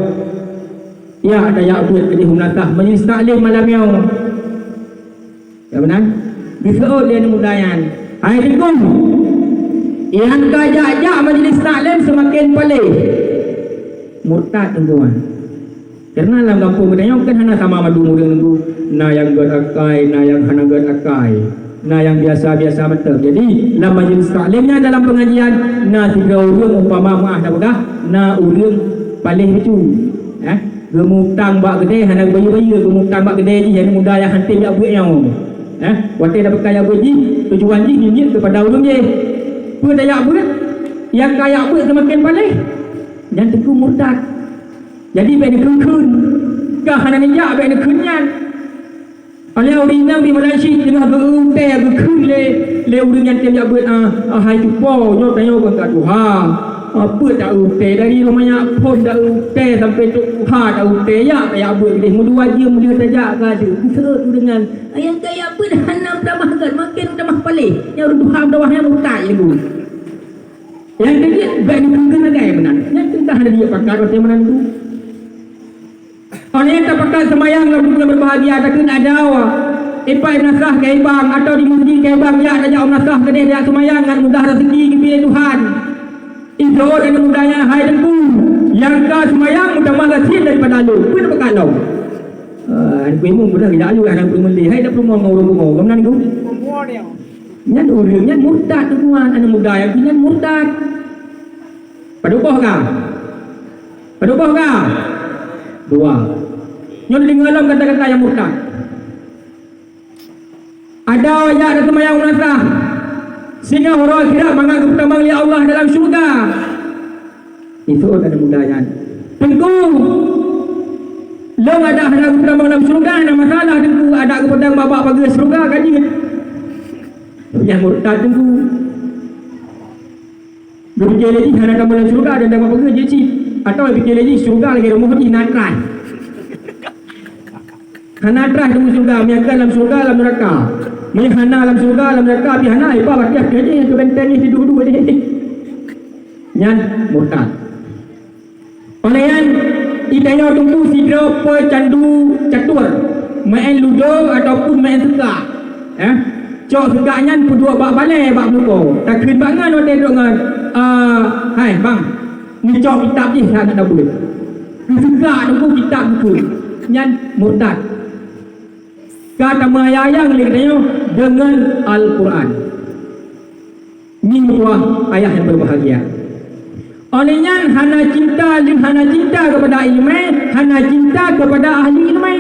Ya ada yang buat kedih menatah majlis taklim malam yang. Ya benar? Bisa dia mudayan. Hai tengku. Yang kajak-jak majlis taklim semakin paling murtad tengkuan. Kerana dalam kampung kita kan hana sama madu muda tengku. Na yang gerakai, na yang hana gerakai, na yang biasa-biasa betul. Jadi dalam majlis taklimnya dalam pengajian na tiga orang umpama maaf dah begah, na orang paling lucu. Gemutang bak gede hana bayu-bayu gemutang bak gede ji yang muda yang hantim yak buat yang. Watai dah bekai yak buat ji, tujuan ji nyit kepada orang je. Pun daya buat yang kaya buat semakin paling dan tengku murtad. Jadi baik nak kun kah hana nyak baik nak kunyan. Oleh orang di Malaysia tengah beruntai berkun le orang yang tiap buat hai cupo nyot tanya kat Tuhan. Apa tak untai dari rumahnya pun dak untai sampai Tuhan dak untai ya kaya buat dia mudu wajib mudu tajak ka ada. Keserut dengan yang kaya buat hana tambah kan makin tambah paling. Yang Tuhan dah yang murtad je tu. Yang dia baik dikungkan lagi benar. Yang tentang ada dia pakat macam mana tu. Orang yang tak pakat semayang yang berbahagia tak kena ada awak. Ipai nasah ke ibang atau di masjid ke ibang ya ada jauh nasah ke dia semayang dengan mudah rezeki ke pilih Tuhan. Itu orang yang mudahnya hai tengku. Yang kau semayang mudah malah sin daripada lu. Pun tak pakat lu. Aku imum mudah tidak lu anak bermeli. Hai tak perlu mau ngurung-ngurung. Kemudian tu. Semua dia. Nyan orang nyan murtad tuan anak muda yang nyan murtad. Padukoh kah? Padukoh kah? Dua. Nyon dengalam kata-kata yang murtad. Ada ayat ada semayang munasah. Sehingga orang akhirat menganggap pertama oleh Allah dalam syurga. Itu ada muda yang tengku. Lo ada hendak pertama dalam syurga, ada masalah tengku. Ada kepada bapak bagi syurga kaji. Yang murtad tengku. Berfikir lagi hana kamu dalam syurga dan dapat bagi je cik. Atau fikir lagi syurga lagi rumah di natrai. Hana natrai tengku syurga, miakan dalam syurga dalam neraka. Hana dalam syurga dalam neraka pi hana ipa bakiah kaji tu benteng ni duduk-duduk ni. Nyan murtad. Oleh yang itanya tunggu sidra pecandu catur, main ludo ataupun main seka. Cok segaknya kedua bak balai bak muka. Tak kena bangan orang duduk dengan hai bang. Ni cok kitab je saya nak boleh. Segak tunggu kitab buku. Nyan murtad. Kata mayayang katanya dengan Al-Quran. Ini mutuah ayah yang berbahagia. Olehnya hana cinta kepada ilmu, hana cinta kepada ahli ilmu.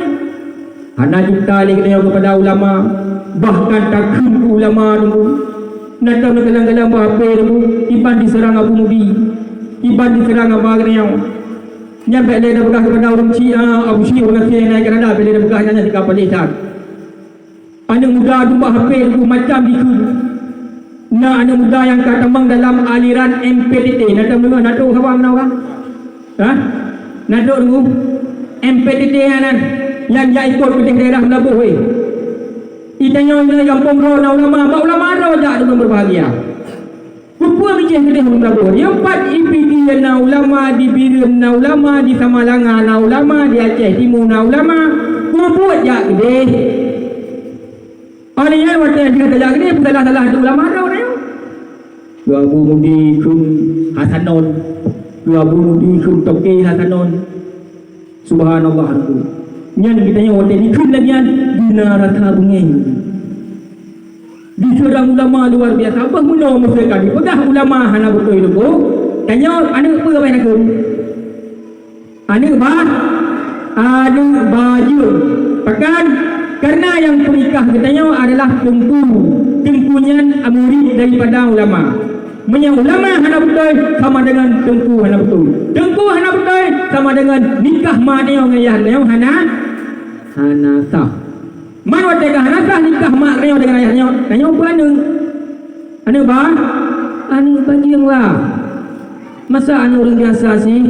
Hana cinta katanya kepada ulama. Bahkan takkan ulama dulu. Nak tahu kalang-kalang apa dulu. Iban diserang Abu Mudi. Iban diserang Abu Agriau. Nyampe dia dah berkah kepada orang Syiah. Abu Syiah orang Syiah naik Kanada. Bila dia berkah nyanyi di kapal lisan. Anak muda dumpak HP dulu macam itu. Nah anak muda yang katambang dalam aliran MPTT. Nak tahu dulu. Nak tahu apa mana orang? Nak tahu dulu. MPTT yang ikut ke daerah Melabuh weh. Itanya yang pemro na ulama, ulama ada aja dengan berbahagia. Rupa je kedih mentabur. Yang empat IPD na ulama di Birim na ulama di Samalangan na ulama di Aceh Timur na ulama kumpul jak kedih. Orang yang waktu dia tak kedih salah-salah tu ulama dah orang. Dua Abu Mudi kum Hasanon, dua Abu Mudi kum Toki Hasanon. Subhanallah tu. Nyan kita yang waktu ni kun lagi guna rata bungeng. Di seorang ulama luar biasa. Apa guna mereka ni? Pedah ulama hana betul itu. Tanya anak apa yang aku? Anak baju. Bahkan karena yang perikah katanya adalah tengkunya murid daripada ulama. Menyang ulama hana betul sama dengan tengku hana betul. Tengku hana betul sama dengan nikah mak dia dengan ayah hana sah. Man waktu hana sah nikah mak dia dengan ayahnya. Tanya apa anu bagi yang lah. Masa anu orang biasa sih?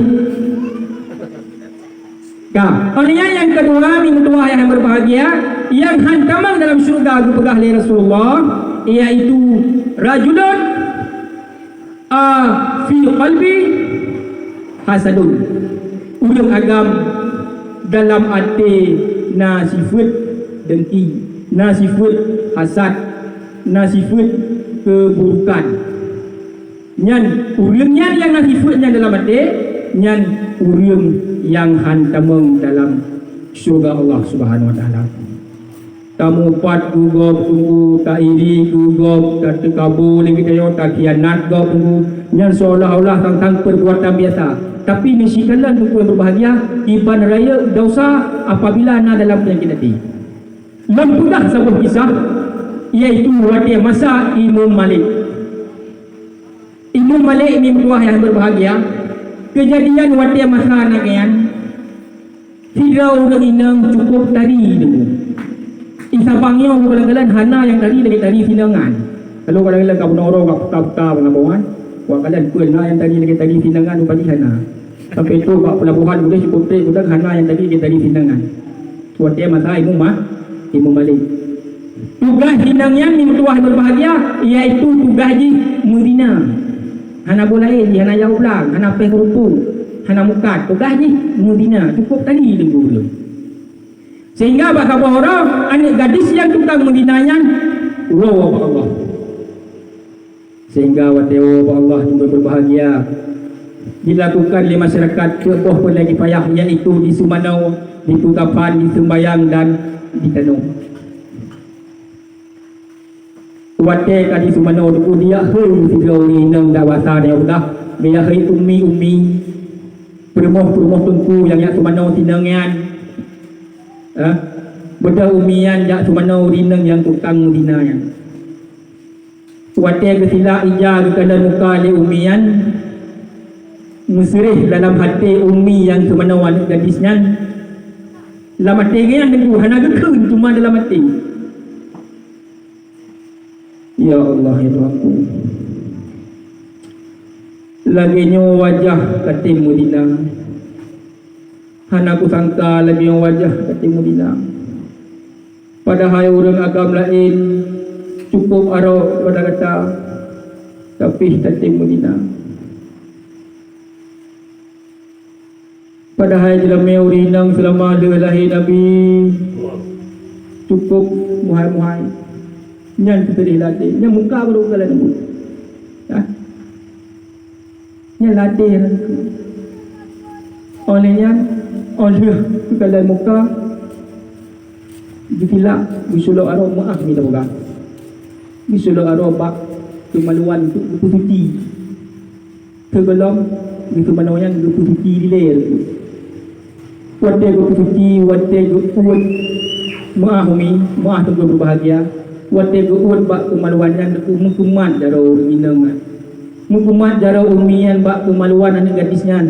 Orangnya yang kedua, minggu dua yang berbahagia, yang hantamang dalam syurga aku pegah oleh Rasulullah, iaitu rajulun fi qalbi hasadun. Ujung agam dalam hati nasifut dengki, nasifut hasad, nasifut keburukan. Nyan urangnya yang nasifutnya dalam hati, nyan urang yang hantamang dalam syurga Allah Subhanahu wa taala. Tamu pat gugop tunggu tak iri gugop tak terkabul kita yo tak khianat gop tunggu yang seolah-olah tentang perbuatan biasa. Tapi misi kalian tunggu yang berbahagia iban raya dosa apabila ana dalam penyakit hati. Lempudah sebuah kisah iaitu pada masa Imam Malik. Imam Malik ini bertuah yang berbahagia. Kejadian pada masa nakian tidak orang inang cukup tadi dulu. Isabangnya kadang-kadang hana yang tadi lagi tadi sinangan. Kalau kadang-kadang kau norong kau peta-peta pengabuan, wah kalian pernah yang tadi lagi tadi sinangan bagi hana. Sampai itu kau pelabuhan boleh cukup teh sudah hana yang tadi lagi tadi sinangan. Buat dia masa Imam Malik. Tugas sinangnya ni tuah berbahagia iaitu tugas di Medina. Hana boleh di hana jauh belang, hana pengrupu, hana mukat. Tugas di Medina cukup tadi dulu. Sehingga baka orang anak gadis yang tukang Medinanya Allah Allah. Sehingga wateo Allah juga berbahagia dilakukan oleh masyarakat kepoh pun lagi payah iaitu di Sumanau, di Tukapan, di Sembayang dan di Tanung. Wate kadi Sumanau tu dia heu tiga orang nang dawasa dia udah dia heu umi permoh tungku yang Sumanau tinangan. Beda umian jak Sumanau rinang yang tukang Medina yang wate kesila ija kala muka le umian musrih dalam hati umi yang Sumanau anak gadisnya dalam hati yang tengku hana gekun cuma dalam hati. Ya Allah ya Tuhanku, laginya wajah kata Medina hana ku sangka lagi wajah kata Medina. Padahal orang agam lain cukup arok pada kata tapi kata Medina. Padahal jelama urinang selama dia lahir Nabi cukup muhai-muhai. Nyan kita dilatih, nyan muka baru kalian sebut. Nyan latih olehnya oleh kalian muka ditilak bisulok arwah maaf minta buka bisulok arwah bak kemaluan kututi tergelom di kemaluan kututi diler wate kututi wate kuut maaf umi maaf tu berbahagia wate kuut bak kemaluannya mukumat jaro inang mukumat jaro umian bak kemaluan anak gadisnya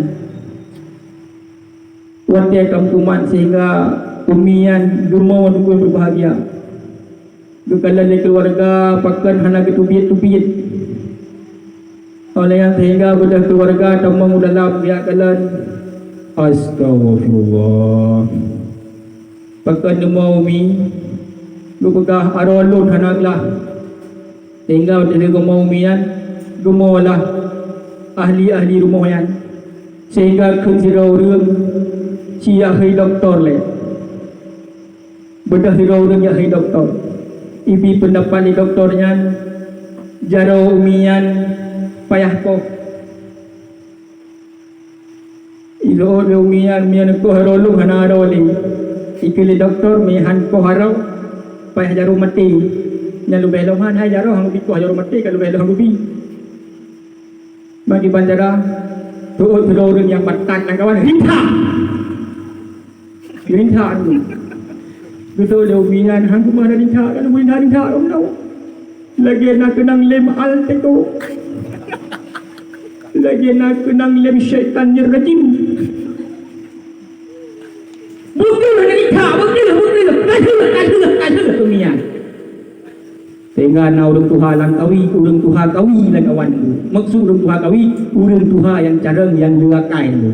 wate kampuman sehingga umian rumah orang berbahagia. Bukanlah keluarga pakan hana ketubit-tubit. Oleh yang sehingga bedah keluarga tamang dalam dia kalan astagfirullah. Pakan rumah umi lupakah arolun hana lah. Sehingga dia rumah umian gumolah ahli-ahli rumah yang sehingga kenzirau rương chia hơi doktor le bedah zirau rương ya hơi doktor ibi pendapat ni doktornya jaro umian payah ko ilo le umian mian ko harolung hana roli ikili doktor mi han ko haro payah jaro mati yang lu belong han hai jaro hang bi ko jaro mati kalau belong hang bi bagi bandara tuh orang yang batat dan kawan rinta tu betul dia umian hang ku mana rinta kalau rinta orang tahu lagi nak kenang lem al teko lagi nak kenang lem syaitan yang rajim betul rinta betul umian sehingga na urang Tuhan lang kawi, urang Tuhan kawi lang kawan tu. Maksud urang Tuhan kawi, urang Tuhan yang careng yang luakai tu.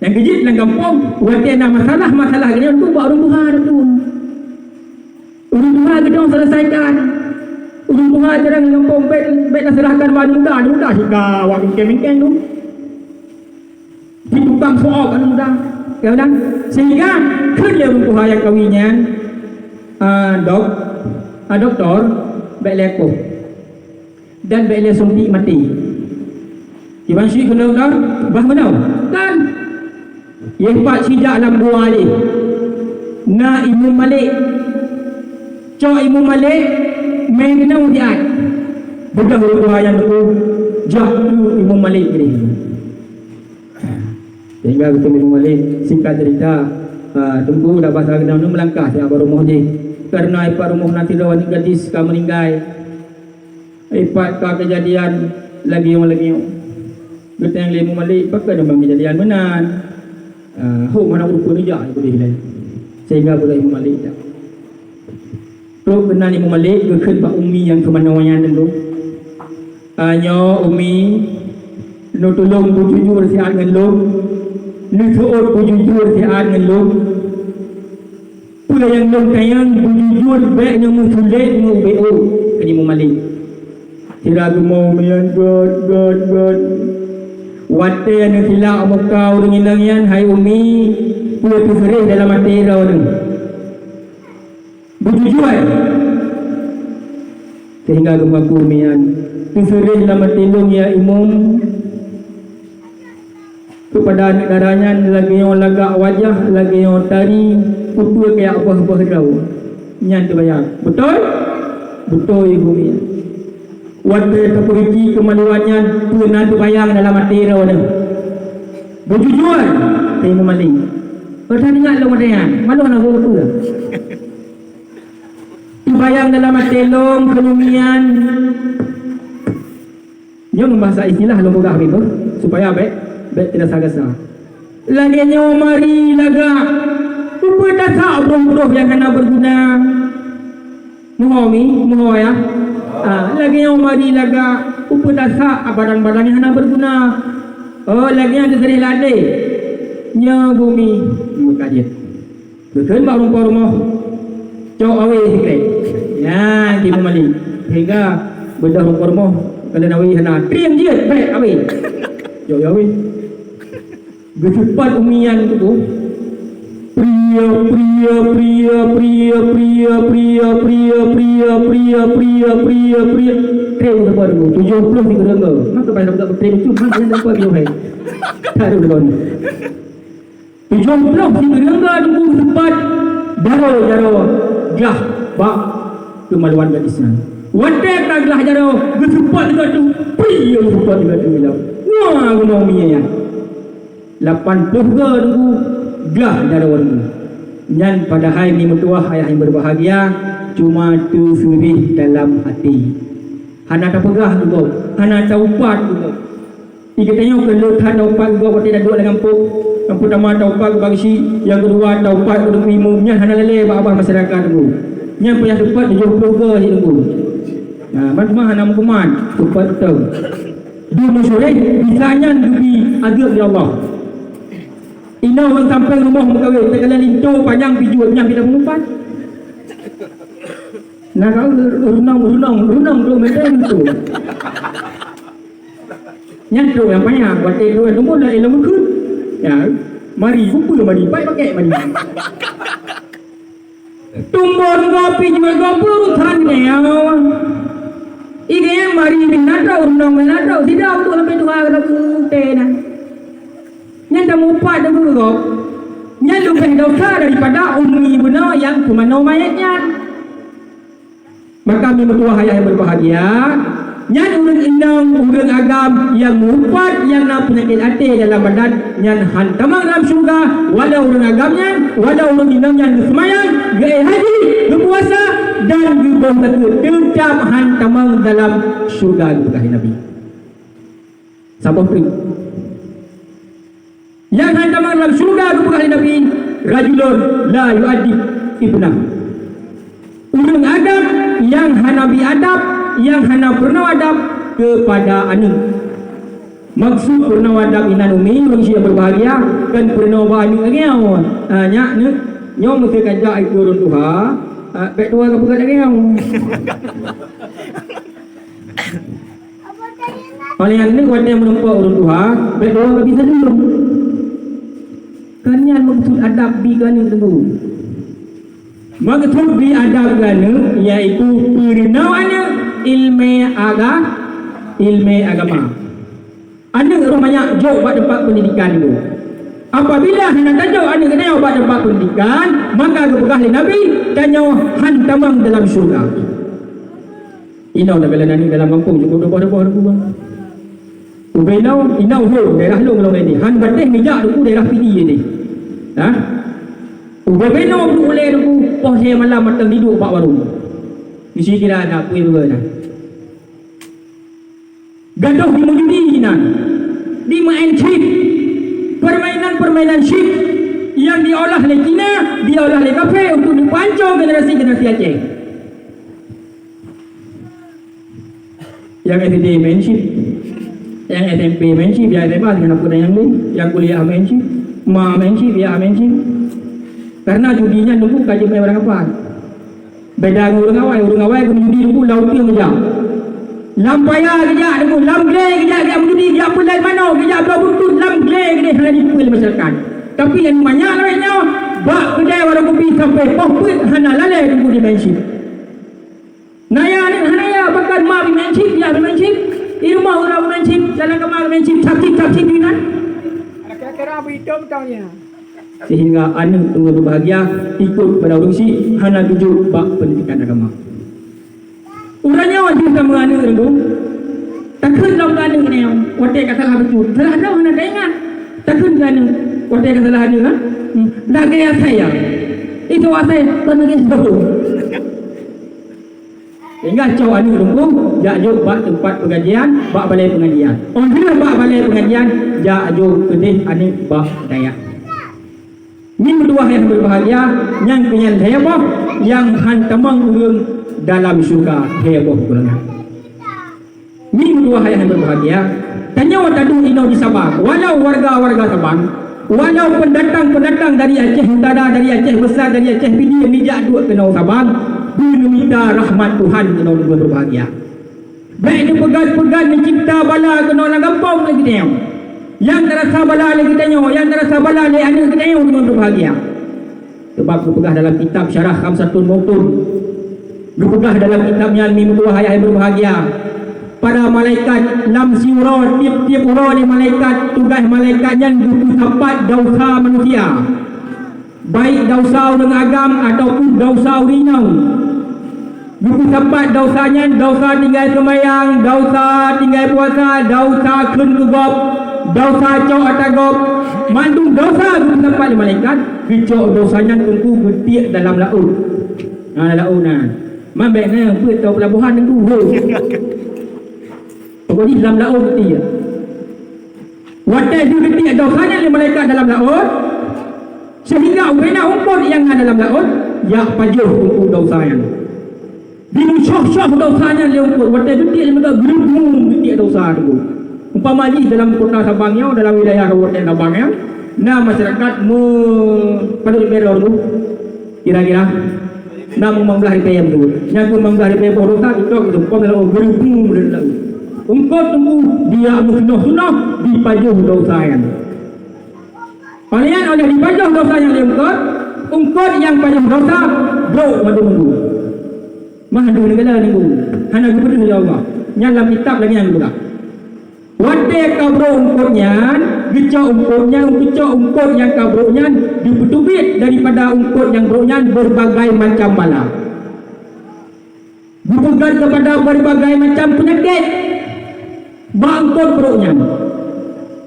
Yang kejit lang kampung, wati ada masalah kena tu buat urang Tuhan tu. Urang Tuhan kita orang selesaikan. Urang Tuhan careng kampung bet nak serahkan wan muda hingga wang kemengkeng tu. Di tukang soal kan muda. Kadang sehingga kerja urang Tuhan yang kawinya doktor baik leko dan baik le suntik mati. Iban syik kena kan bah menau kan yang pak sijak alam dua ali na Imam Malik co Imam Malik main kena ujian budak dua yang tu jatuh Imam Malik ni sehingga ketemu Imam Malik singkat cerita tunggu dah pasal kena melangkah saya baru rumah ni karena ipat rumah nanti lawan gadis ka meninggal ipat ka kejadian lagi yang kita yang lemu Malik pakai nama kejadian benar mana urup ni jah boleh lah sehingga boleh Imam Malik tak tu benar Imam Malik berken pak umi yang kemana-mana dulu nyo umi no tolong bujur sihat dengan lu nu suot bujur sihat dengan lu pula yang long kayang bujur baik yang musulit mu BO kini mu Malik tiragu mau mian god wate yang silak mukau dengan langian hai umi pula tu serih dalam mati rau ni bujur sehingga gemaku mian tu serih dalam mati long ya imum kepada negaranya lagi yang lagak wajah lagi yang tari kutu kayak apa-apa rau nyan tu bayang betul ibu mi waktu keperiki kemaluannya tu nanti bayang dalam hati rau ni berjujur saya memali pasal ingat lo madayan malu nak betul lah tu bayang dalam hati long kelumian dia membahasa istilah lo mogah habib supaya baik tidak sagasa lagi nyawa mari laga upa dasa bro yang kena berguna muho ya lagi nyawa mari laga upa dasa badan-badan yang kena berguna lagi ada serih lade nya bumi mekajet betul bak rumah cok awe sikret ya di mali hingga bedah rumah kalau nawi hana triam je baik awe jauh awe Gecepat umian tu pria train apa dulu 70 tiga rengga maka pada budak train tu mana yang dapat dia hai tak ada belon 70 tiga rengga dulu tempat jaro glah bak kemaluan gadisnya wadah glah jaro gecepat juga tu pria gecepat juga tu bilang wah guna umian 80 ke dulu gah dari orang dan pada hari ni mentua ayah yang berbahagia cuma tu surih dalam hati hana tak pegah juga hana tak upat juga tiga tengok ke lut hana upat juga waktu dah duduk dalam kampung kampung pertama tak upat ke bangsi yang kedua tak upat ke umumnya hana lele abah masyarakat dulu yang punya upat 70 ke dulu macam hana mukuman upat betul dia musyrik bisanya dubi agak di Allah. Ina orang sampai rumah berkahwin tak kena lincur panjang pijutnya kita mengumpat nak kau renang tu macam tu Nyantro yang payah buat tu kan nombor lah elok ke. Ya, mari kumpul mari pakai mari. Tumbon kopi jual kopi urusan dia. Ini mari menatau undang menatau tidak untuk sampai dua kali tena. Nyanda mupat dah bergop. Nyanda lebih dosa daripada umi benar yang cuma mayatnya. Maka kami berdua yang berbahagia. Nyan urang agam yang mupat yang nak penyakit hati dalam badan nyan hantamang dalam syurga walau urang agamnya walau urang inamnya semayang gaya haji berpuasa dan gerbong takut tercam hantamang dalam syurga berkah Nabi sabar pri yang hantamang dalam syurga berkah Nabi rajulun la yu'adib ibnah urang agam yang hanabi adab yang hana pernah adab kepada anak. Maksud pernah adab inan umi manusia berbahagia kan pernah anak ngau. Nyak ne nyom mesti kajak itu orang tua. Pek tua ke bukan ngau. Paling ane kuatnya menempuh orang tua, pek tua ke bisa dulu. Kan yang maksud adab bi kan itu. Maksud bi adab kan iaitu pernah ilmu agama. Ada orang banyak jauh buat tempat pendidikan itu. Apabila hendak tajuk ada kena buat tempat pendidikan, maka kebegah Nabi tanya hantamang dalam syurga. Inau dah bela nani dalam kampung cukup depa-depa bang. Ubenau inau ho daerah long ini. Han bateh mijak tu daerah PD ni. Ha? Ubenau boleh tu pohe malam matang duduk pak warung. Isi kira nak puai dua dah. Gaduh di menjudi nan, di main chip, permainan chip yang diolah oleh China, diolah oleh kafe untuk dipancung generasi Aceh. Yang SD main chip, yang SMP main chip, yang SMA dengan apa yang lain, yang kuliah main chip, main chip, main chip. Karena judinya nunggu kaji main orang apa? Beda dengan orang awal menjudi dulu laut dia macam lampaya kejap dulu lamble kejap menjudi dia apa lain mana kejap dua buntut lamble kejap hanya dipukul masyarakat tapi yang banyak lainnya bak kedai warung kopi sampai pohput hana lalai dulu di menship naya ni hanaya bahkan mak di menship ya di menship di rumah orang menship dalam kamar menship capcik di nan kira-kira apa hidup tahunnya sehingga anak tunggu berbahagia ikut pada urusi hana tuju bak pendidikan agama. Urangnya wajib sama anak itu. Takkan dalam anak ni, wadah kesalahan itu. Salah ada mana dengar. Takkan anak wadah kesalahan itu. Dah gaya saya. Itu asal penagih baru. Hingga cowok anak itu jauh bak tempat pengajian, bak balai pengajian. Orang bak balai pengajian, jauh kedih anak bak daya. Ini berdua yang berbahagia yang kenyan heboh yang hantamang urang dalam syurga heboh pulang. Ini berdua yang berbahagia tanya tadu ino di Sabang walau warga-warga Sabang walau pendatang dari Aceh Utara dari Aceh Besar dari Aceh Pidi yang dijak dua ke Sabang meminta rahmat Tuhan kena berbahagia baik dipegang-pegang mencipta bala kena orang kampung lagi dia yang terasa bala lagi tanya yang terasa bala lagi anak kita yang dengan berbahagia sebab berpegah dalam kitab syarah Khamsatun Mautun berpegah dalam kitabnya Mimdua Hayat Berbahagia para malaikat lam siura tiap-tiap orang ni malaikat tugas malaikatnya buku sapat dosa manusia baik dosa orang agam ataupun dosa urinau buku sapat dosanya dosa tinggal sembahyang dosa tinggal puasa dosa kun kegop dosa cok atagop mandung dosa buku sapat malaikat kecok dosanya tunggu getiak dalam laut laut mambeknya apa tahu pelabuhan itu pokoknya dalam laut getiak wadah itu getiak dosanya oleh malaikat dalam laut sehingga wena umpur yang ada dalam laut ya pajuh untuk dosanya dinusyah-syah dosanya dia umpur wadah getiak dia mereka gerung getiak dosa itu umpama ni dalam kota Sabangnya dalam wilayah Kabupaten Sabangnya nah masyarakat pada beror tu kira-kira nak membelah PM tu nyaku membelah PM dosa itu pom dalam gerung dalam Ungkot tunggu dia sunah-sunah dipajuh dosa yang. Oleh dipajuh dosa yang diungkot, ungkot yang pajuh dosa bro madu minggu. Mahadu negara minggu. Hana gubernur ya Allah. Nyalam kitab lagi yang pula. Wate kabro ungkotnya, gecok ungkot yang kabronya dipetubit daripada ungkot yang bronya berbagai macam bala. Dipegat kepada berbagai macam penyakit. Bangkot bronya.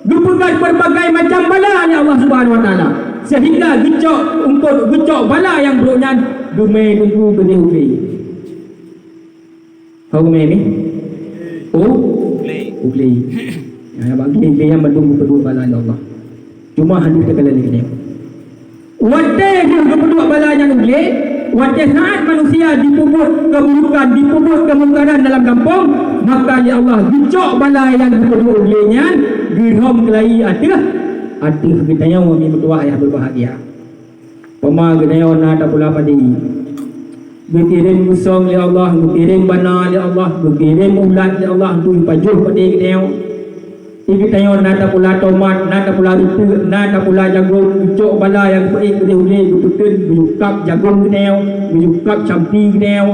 Dipegat berbagai macam bala oleh Allah Subhanahu Wa Taala. Sehingga gecok bala yang bronya dumai tunggu gede-gede. Tahu ni? Uklei. Ya bagi dia yang mendung kedua bala Allah. Cuma hanya terkala lagi dia. Wate dia kedua bala yang uklei, wate saat manusia dipubut keburukan, dipubut kemungkaran dalam kampung, maka ya Allah dicok bala yang kedua ukleinya, dirham kelai ada kita yang mami bertua ayah berbahagia. Pema gedayo na tak pula padi. Berkirim busong ya Allah, berkirim bana ya Allah, berkirim ulat ya Allah tu pajuh pada kita. Kita yang nata pula tomat, nata pula rutu, nata pula jagung, ucok bala yang baik boleh betul buyukap jagung kita, buyukap campi kita.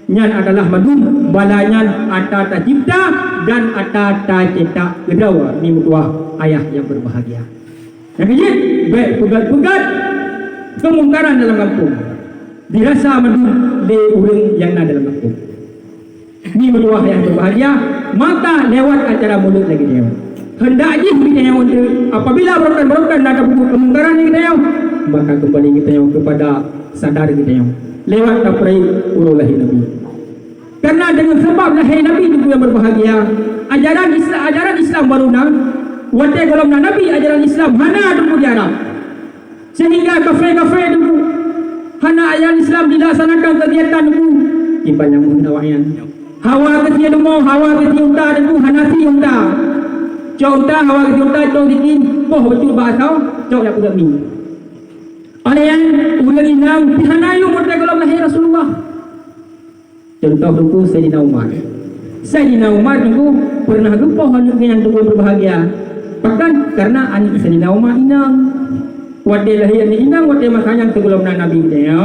Nyan adalah madu balanya ata ta cipta dan ata ta cetak kedawa ni mutuah ayah yang berbahagia. Yang kejit, baik pegat-pegat kemungkaran dalam kampung. Dirasa madu le urang yang ada dalam kampung. Ni berdoa yang berbahagia, maka lewat acara mulut lagi dia. Hendak je kita yang apabila berokan ada buku kemungkaran kita yang, maka kembali kita yang kepada sadar kita yang lewat taprai urul lahir Nabi. Karena dengan sebab lahir Nabi itu yang berbahagia, ajaran Islam baru nak, watai golongan Nabi ajaran Islam mana dulu diarah. Sehingga kafe-kafe dulu hana ajaran Islam dilaksanakan kegiatan dulu iban yang munawayan. Hawa ketia demo, hawa ketia unta dulu hana si unta. Cok unta hawa ketia unta cok dikin, boh betul bahasa, cok yang punya mi. Oleh yang ulang inang hana yung watai golongan lahir Rasulullah. Contoh dulu Sayyidina Umar. Sayyidina Umar dulu pernah lupa hanya yang dulu berbahagia. Bahkan karena anak Sayyidina Umar inang. Wadai lahir ni inang, wadai makanya sebelum Nabi dia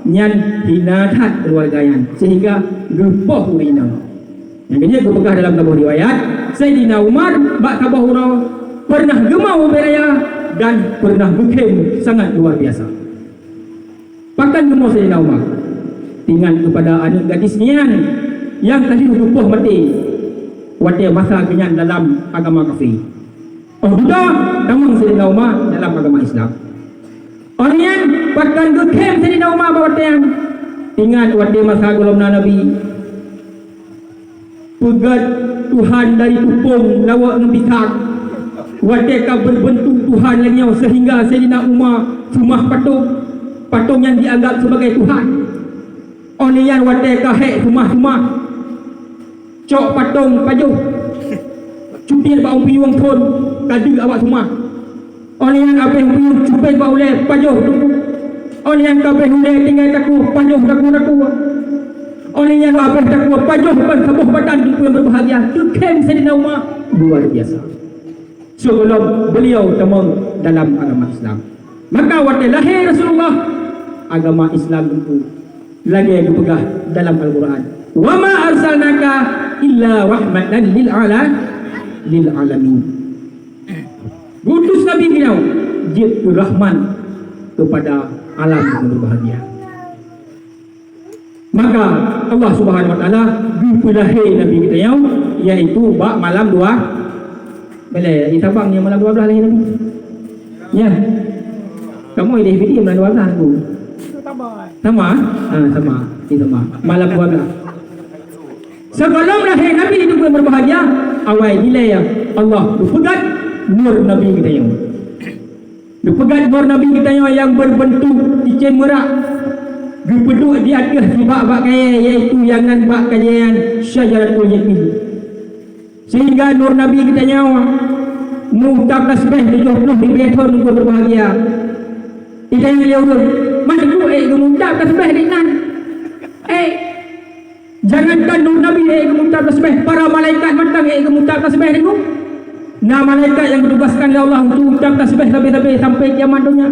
nyan hinadat keluarga yang sehingga lupa inang. Yang ini berpegah dalam sebuah riwayat Sayyidina Umar bak tabahura pernah gemau beraya dan pernah bukim sangat luar biasa. Bahkan gemau Sayyidina Umar tinggal kepada anak gadisnya yang tadi lupa mati wadai masa kenyan dalam agama kafir. Oh sudah, tamang Sayyidina Umar dalam agama Islam. Orang yang bahkan gekem Sayyidina Umar bawa yang tinggal wadai masa golongan Nabi. Pegat Tuhan dari tupung lawak ngebikak. Wadai kau berbentuk Tuhan yang sehingga Sayyidina Umar cuma patung yang dianggap sebagai Tuhan. Orang yang wadai kau hek rumah-rumah cok patung pajuh. Cuti bau piung thon kadu awak semua. Orang yang apa piung cuti bau le pajuh. Orang yang kabeh le tinggal taku pajuh taku. Orang yang apa taku pajuh ban sebuah badan itu yang berbahagia. Tukem Sayyidina Umar luar biasa. Sebelum beliau temung dalam agama Islam. Maka waktu lahir Rasulullah agama Islam itu lagi dipegah dalam Al-Quran. Wa ma arsalnaka illa rahmatan lil alamin. Utus Nabi beliau jitu rahman kepada alam yang berbahagia. Maka Allah Subhanahu Wa Taala bipulahi Nabi kita yang iaitu bak malam 2 boleh itabang yang malam 12 lagi Nabi. Ya. Kamu ini video malam 12 tu. Sama? Sama. Ini sama. Malam 12. Sebelum lahir Nabi itu pun berbahagia, awal nilai yang Allah pegat nur Nabi kita yang. Pegat nur Nabi kita yang berbentuk cicin merak. Dipeduk di atas bak-bak kaya iaitu yang nan bak kajian syajaratul yakin. Sehingga nur Nabi kita nyawa muhtab tasbih 70 ribu tahun untuk berbahagia. Kita yang beliau mana tu muhtab tasbih di nan. Jangankan nur Nabi mengucap tasbih, para malaikat matang mengucap tasbih itu. Nah, malaikat yang ditugaskan oleh Allah untuk ucap tasbih lebih-lebih sampai kiamat dunia.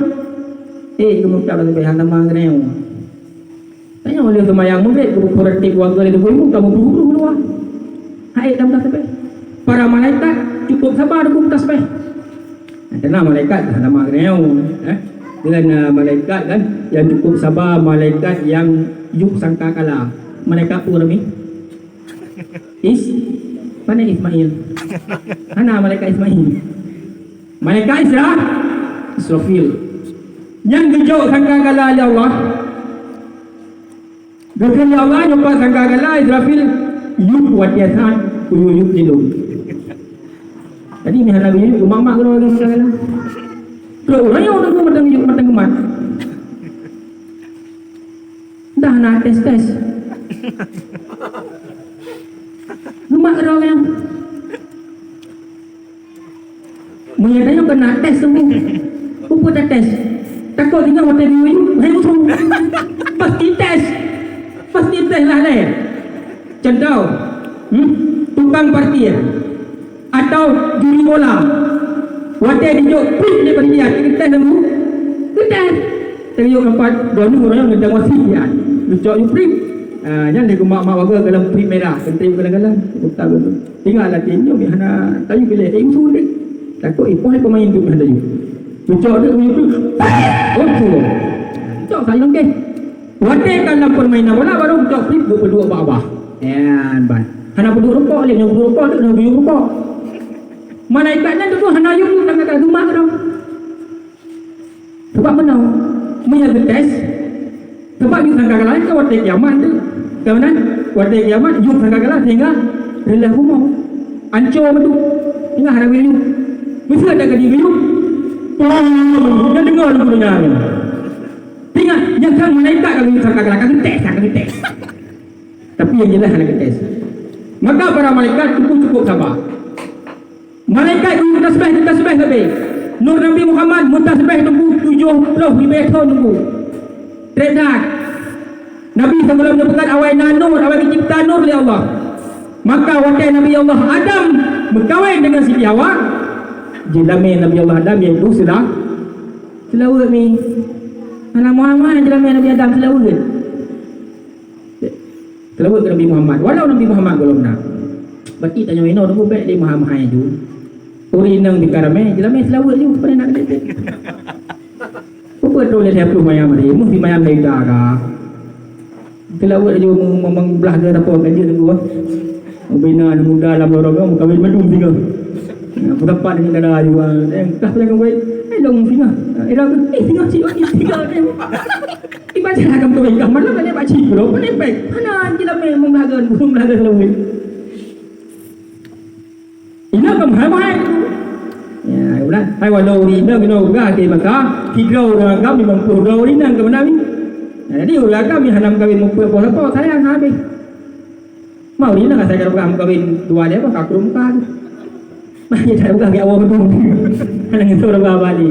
Mengucap tasbih hana mangreu. Tanya oleh semayang murid, guru korek warga itu kamu buru-buru keluar. Hai dalam tasbih. Para malaikat cukup sabar untuk tasbih. Karena malaikat hana mangreu, dengan malaikat kan yang cukup sabar, malaikat yang yuk sangkakala. Malaikat Urami mana Ismail? Mana malaikat Ismail? Malaikat Israfil yang dijauh sangkakala oleh Allah. Bukan ya Allah nyoba sangkakala Israfil yuk watiasan yuk dilum. Tadi ni hana bini mak kalau orang sangkakala. Kalau orang yang orang matang kemat. Dah nak tes. Lemak orang yang menyadari kena tes semua. Apa tak tes? Takut tinggal hotel view hai musuh. Pasti tes lah dia. Contoh, tukang parkir atau juri bola. Hotel dijuk prit dia bagi dia tes semua. Tes. Tengok nampak dua orang yang ngedang wasi dia. Dijuk you prit. Jangan dia mak warga dalam print merah kentai galang-galang betul tinggal lah tinjau ni hana tayu bila usul dia takut poin pemain tu hana tayu ucap dia tu ucap saya lagi wadah dalam permainan bola baru ucap print 22 bawah ban hana duduk rokok dia yang duduk rokok dia nak duduk rokok malaikatnya tu hana yuk tak kat rumah tu sebab mana menyebut tes sebab yuk sangka lain ke wadah kiamat tu. Kemudian wadah kiamat yuk sangka kalah sehingga relah rumah ancur tu tengah ada video mesti ada kadi video dia dengar lu dengar tengah jangan malaikat kalau yuk sangka kalah kan tes tapi yang jelas ada tes maka para malaikat cukup sabar malaikat yuk tasbih lebih nur Nabi Muhammad mutasbih tunggu 70 tahun tunggu terdekat Nabi sebelum menyebutkan awal nur, awal dicipta nur oleh Allah. Maka waktu Nabi Allah Adam berkahwin dengan Siti Hawa, jelamin Nabi Allah Adam yang itu selawat ni. Anak Muhammad jelamin Nabi Adam selawat. Selawat ke Nabi Muhammad. Walau Nabi Muhammad belum nak. Bagi tanya Wino tu baik dia Muhammad tu. Urinang di karame jelamin selawat tu pada nak dekat. Apa tu dia perlu mayam ni? Mesti mayam lain dah kah? Kelawat dia memang belah ke apa kan dia tunggu bina muda dalam lorong kawin madum singa berapa dengan kada ayu kah jangan baik long singa singa singa ibadah agam tu ingkah mana boleh baca bro boleh baik mana kita memang belajar lawin ina kam hai ya udah hai walau ni nak ga ke maka hidro ga memang pro ni nang ke mana ni. Jadi ulah kami hanam kawin muka apa saya habis. Mau ni nak saya kalau kawin dua dia apa kakrum kan. Banyak cara bukan ke awak tu. Hang itu orang bali.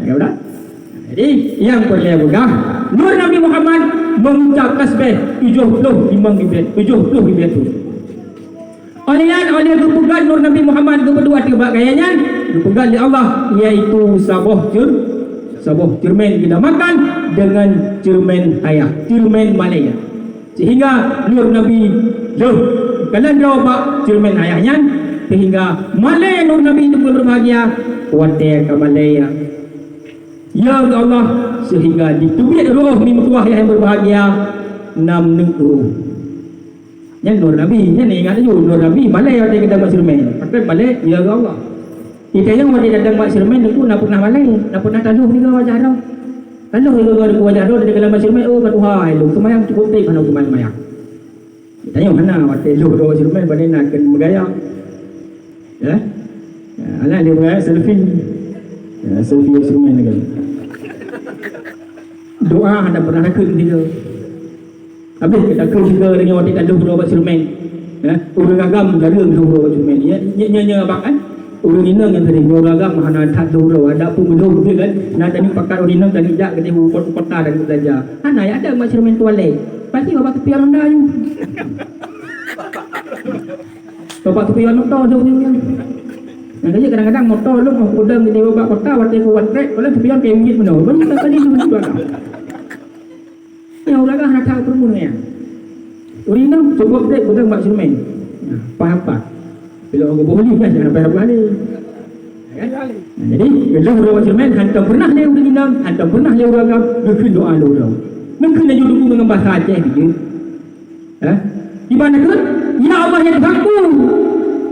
Ya udah. Jadi yang perlu bukan nur Nabi Muhammad mengucap tasbih 75 ribu tu. Oleh kepugan nur Nabi Muhammad kedua tiga gayanya kepugan di Allah iaitu sabah cermin kita makan dengan cermin ayah, cermin Malaya. Sehingga nur Nabi kalian jawab cermin ayahnya sehingga Malaya nur Nabi itu berbahagia wadah ke Malaya. Ya Allah sehingga ditubik roh mimtuah yang berbahagia 6 negeri. Yang nur Nabi, yang ingat dulu nur Nabi Malaya wadah kita cermin. Pakai Malaya ya Allah. Kita yang wajah datang buat sermen itu nak pernah malai, nak pernah taluh ni ke wajah dah. Taluh ke wajah dah dia dalam sermen kat Tuhan lu. Semayang cukup teh kana semayang. Tanya mana waktu lu do sermen balik nak kena bergaya. Ya. Alah dia bergaya selfie. Ya, selfie sermen ni kan. Doa ada pernah nak dia. Habis kita juga dengan waktu taluh do buat sermen. Ya, urang agam jarang do buat sermen. Ya, nya abang kan. Urang inang yang tadi ngoragam hana tak dulu ada pun belum kan nak tadi pakai urang inang dan tidak kena kota dan belajar hana ada macam cermin tuale pasti bapak tepi anda je. Bapak tepi motor tu punya. Nah, dia kadang-kadang motor lu mau kodam di bapak kota waktu kuat trek, kalau tepi kayak gini benar. Banyak kali tu juga. Ya ulah nak tahu permulaan. Urina cukup trek kodam mak semen. Faham tak? Bila orang boleh kan jangan payah balik. Kali. Jadi, bila orang Jerman hantar pernah lewat dengan hantar pernah lewat agam, mungkin doa orang. Mungkin dia dulu dengan bahasa Aceh dia. Di mana ke? Ya Allah yang Tuhanku.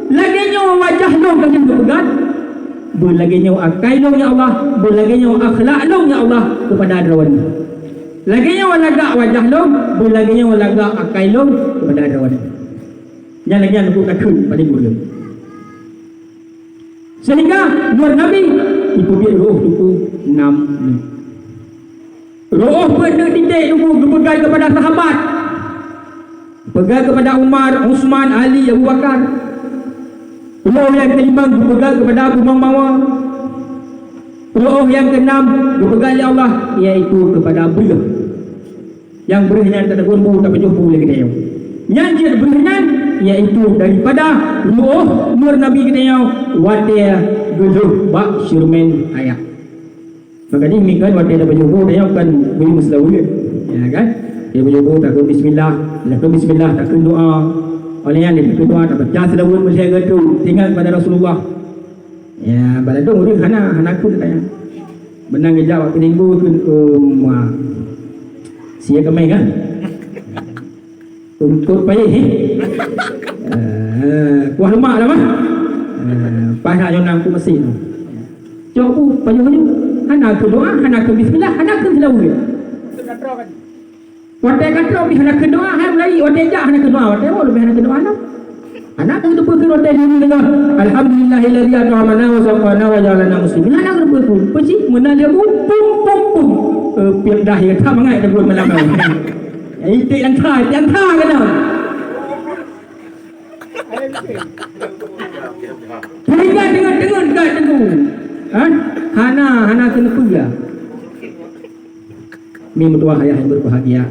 Lagi nyawa wajah lo kami berpegat. Berlagi nyawa akai lo ya Allah, berlagi nyawa akhlak lo ya Allah kepada adrawan. Lagi nyawa lagak wajah lo, berlagi nyawa lagak akai lo kepada adrawan. Yang lagi yang aku takut pada mulia. Sehingga luar Nabi itu dia roh itu 6 roh pada titik itu berpegang kepada sahabat, pegang kepada Umar, Uthman, Ali, Abu Bakar. Roh yang kelima berpegang kepada Abu Mawar. Roh yang keenam berpegang oleh Allah, iaitu kepada Abdullah yang berhina tak ada gumbu tak pejuh boleh kita. Yang dia berhina iaitu daripada roh nur Nabi kita yang watia geluh bak syurmen ayat. Maka ni kan watia dah berjumpa dia kan beri musdawil. Ya kan? Dia berjumpa tak bismillah, lepas bismillah tak doa. Oleh yang dia doa tak baca sedawul mesti tu tinggal pada Rasulullah. Ya, baladong dia hana pun tanya. Benang jawab peninggu tu sia kemai kan? Untuk payah kuah lemak lah mah. Payah yang nang ku mesin. Coba payah ni hana ke doa, hana ke bismillah, hana ke selawat. Katra kan. Watai katra bi hana ke doa, hai mulai watai jak hana ke doa, watai mau lebih hana ke doa lah. Anak tu pun ke watai dulu dengan alhamdulillahilladzi at'amana wa saqana wa jalana muslimin. Anak tu pun peci menang dia pum pum. Piap dah ya tak mangai dah belum malam. Itu yang thai kan dah. Teringat dengan kat tengku. Hana kena puja. Mimpi tua ayah yang berbahagia.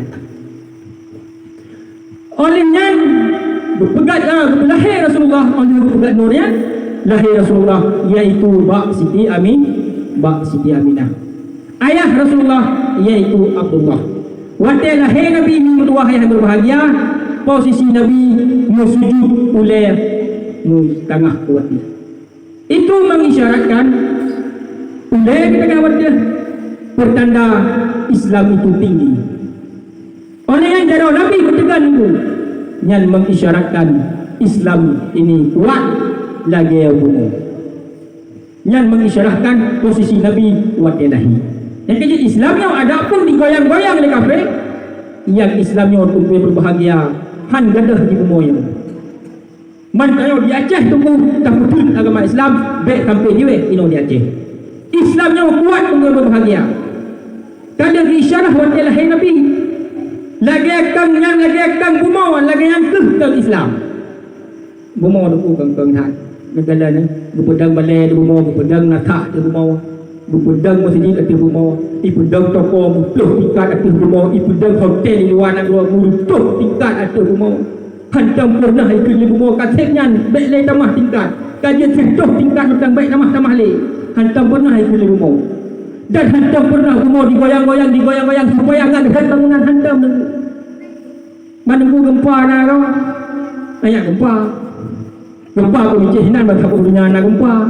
Olehnya berpegat lahir Rasulullah oleh berpegat nurnya lahir Rasulullah iaitu Siti Aminah. Ayah Rasulullah iaitu Abdullah. Waktu lahir Nabi mimpi tua ayah yang berbahagia, posisi Nabi sujud oleh tengah kuat. Itu mengisyaratkan oleh kita kawat dia pertanda Islam itu tinggi. Oleh yang jauh Nabi bertegan itu yang mengisyaratkan Islam ini kuat lagi yang umum. Yang mengisyaratkan posisi Nabi kuat ilahi. Yang kejadian Islam yang ada pun digoyang-goyang oleh kafir, yang Islamnya untuk berbahagia han gadah di bumoyo. Man kayo di Aceh tunggu tak betul agama Islam baik sampai dia ino di Aceh. Islamnya kuat untuk berbahagia. Kada diisyarah wa ilahi Nabi. Lagi akan bumo lagi yang ke Islam. Bumo tu kang hat. Negara ni berpedang balai di bumo, berpedang natak di bumo. Berpedang masjid di bumo, berpedang toko puluh tingkat di bumo, berpedang hotel di luar negara puluh tingkat di bumo. Hantam pernah ikut di bumo kasetnya baik lay tamah tingkat. Kajian sentuh tingkat tentang baik tamah lay. Hantam pernah ikut di bumo. Dan hantam pernah bumo digoyang-goyang sembayangan dekat bangunan hantam tu. Mana gempa nak kau? Ayat gempa. Gempa aku bincang bagi aku dunia nak gempa.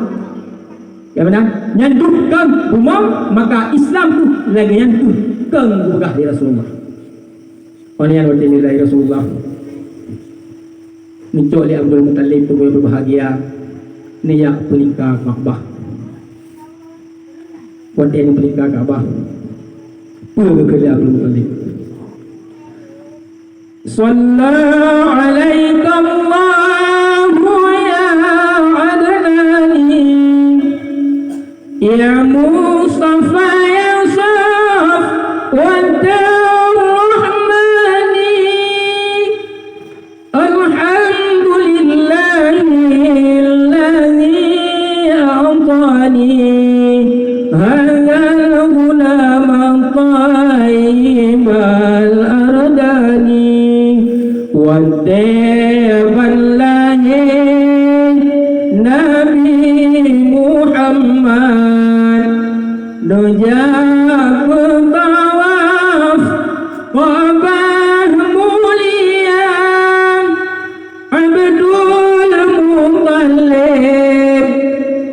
Ya benar? Nyandukkan umam maka Islam tu lagi yang tu keng berkah di Rasulullah. Oleh yang bertemu Rasulullah. Mencok oleh Abdul Muttalib tu berbahagia. Niat pelingkar Kaabah. Buat yang pelingkar Kaabah. Pergi Abdul Muttalib. Sallallahu alaihi Allahu ya adnani ya Mustafa ya Saf wa Rahmani alhamdulillahilladzi a'tani hadha al-ghulam tayyibal ardani Wanteban lahir Nabi Muhammad Nujab tawaf Qabah mulia Abdul Muttalib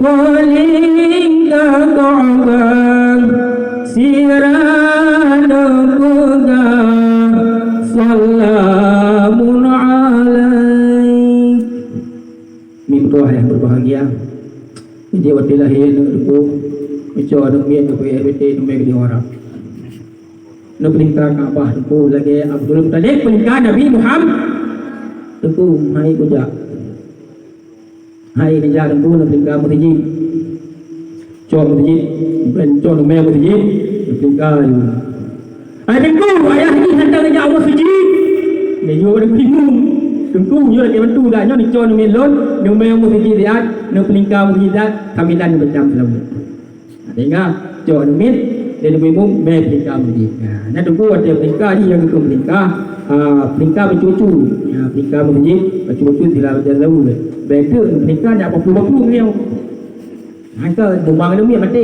Paling Ka'bah Sirana pegang Salamun alaik. Min doa yang berbahagia. Ini waktu lahir aku macam ada mian aku everyday nombor di orang. Nak pelingkar Kaabah aku lagi Abdul Muttalib pelingkar Nabi Muhammad. Aku hai kuja. Hai kerja aku nak pelingkar masjid. Cuma masjid, bukan cuma nombor masjid, pelingkar. Adengku ayah ni hantar kerja Allah masjid. Dia jual ada bingung. Tengku jual dia bantu dah nyo ni cuma melon, nombor masjid dia, nak pelingkar masjid dah, kamilan macam selalu. Tengok, cuma nombor dia lebih umum mai pelingkar masjid. Nah, tengku ada pelingkar ni yang aku pelingkar. Pelingkar bercucu. Pelingkar masjid, bercucu tidak berjalan lalu. Mereka pelingkar nak apa-apa dia. Hangka dumang demi mati.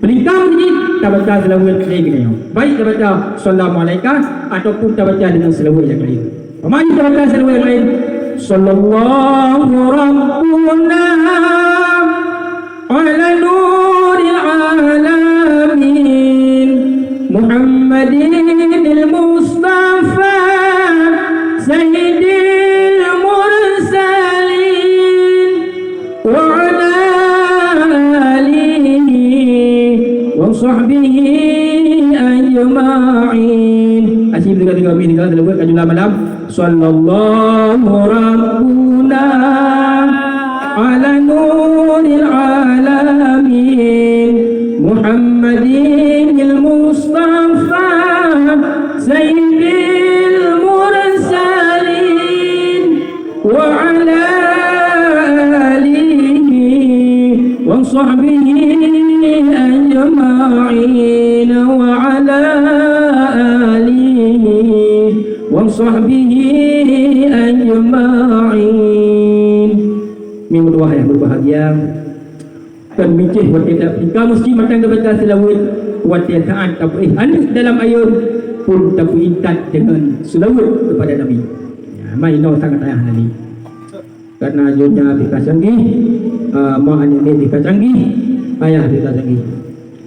Pelingkar masjid tak baca selawat lagi ni. Baik tak baca Assalamualaikum ataupun tak baca dengan selawat yang lain. Pemani tak baca selawat yang lain. Sallallahu Rabbuna ala nuril alamin Muhammadin Mustafa Sayyidil Mursalin wa ala sahbihi ajma'in. Asyik tiga amin tiga selawat kat jumlah malam. Sallallahu rabbuna ala nuril alamin Muhammadin al-Mustafa sayyidil mursalin wa ala alihi wa sahbihi أجمعين وعلى آله وصحبه أجمعين. Minggu doa yang berbahagia. Dan mijih wakil pelingkar mesti matang kebaca selawat wakil saat tapuih anak dalam ayat pun tapuih intat dengan selawat kepada Nabi. Mai no sangat ayah Nabi. Karena jonya bika canggih, mak anak ni bika canggih, ayah bika canggih.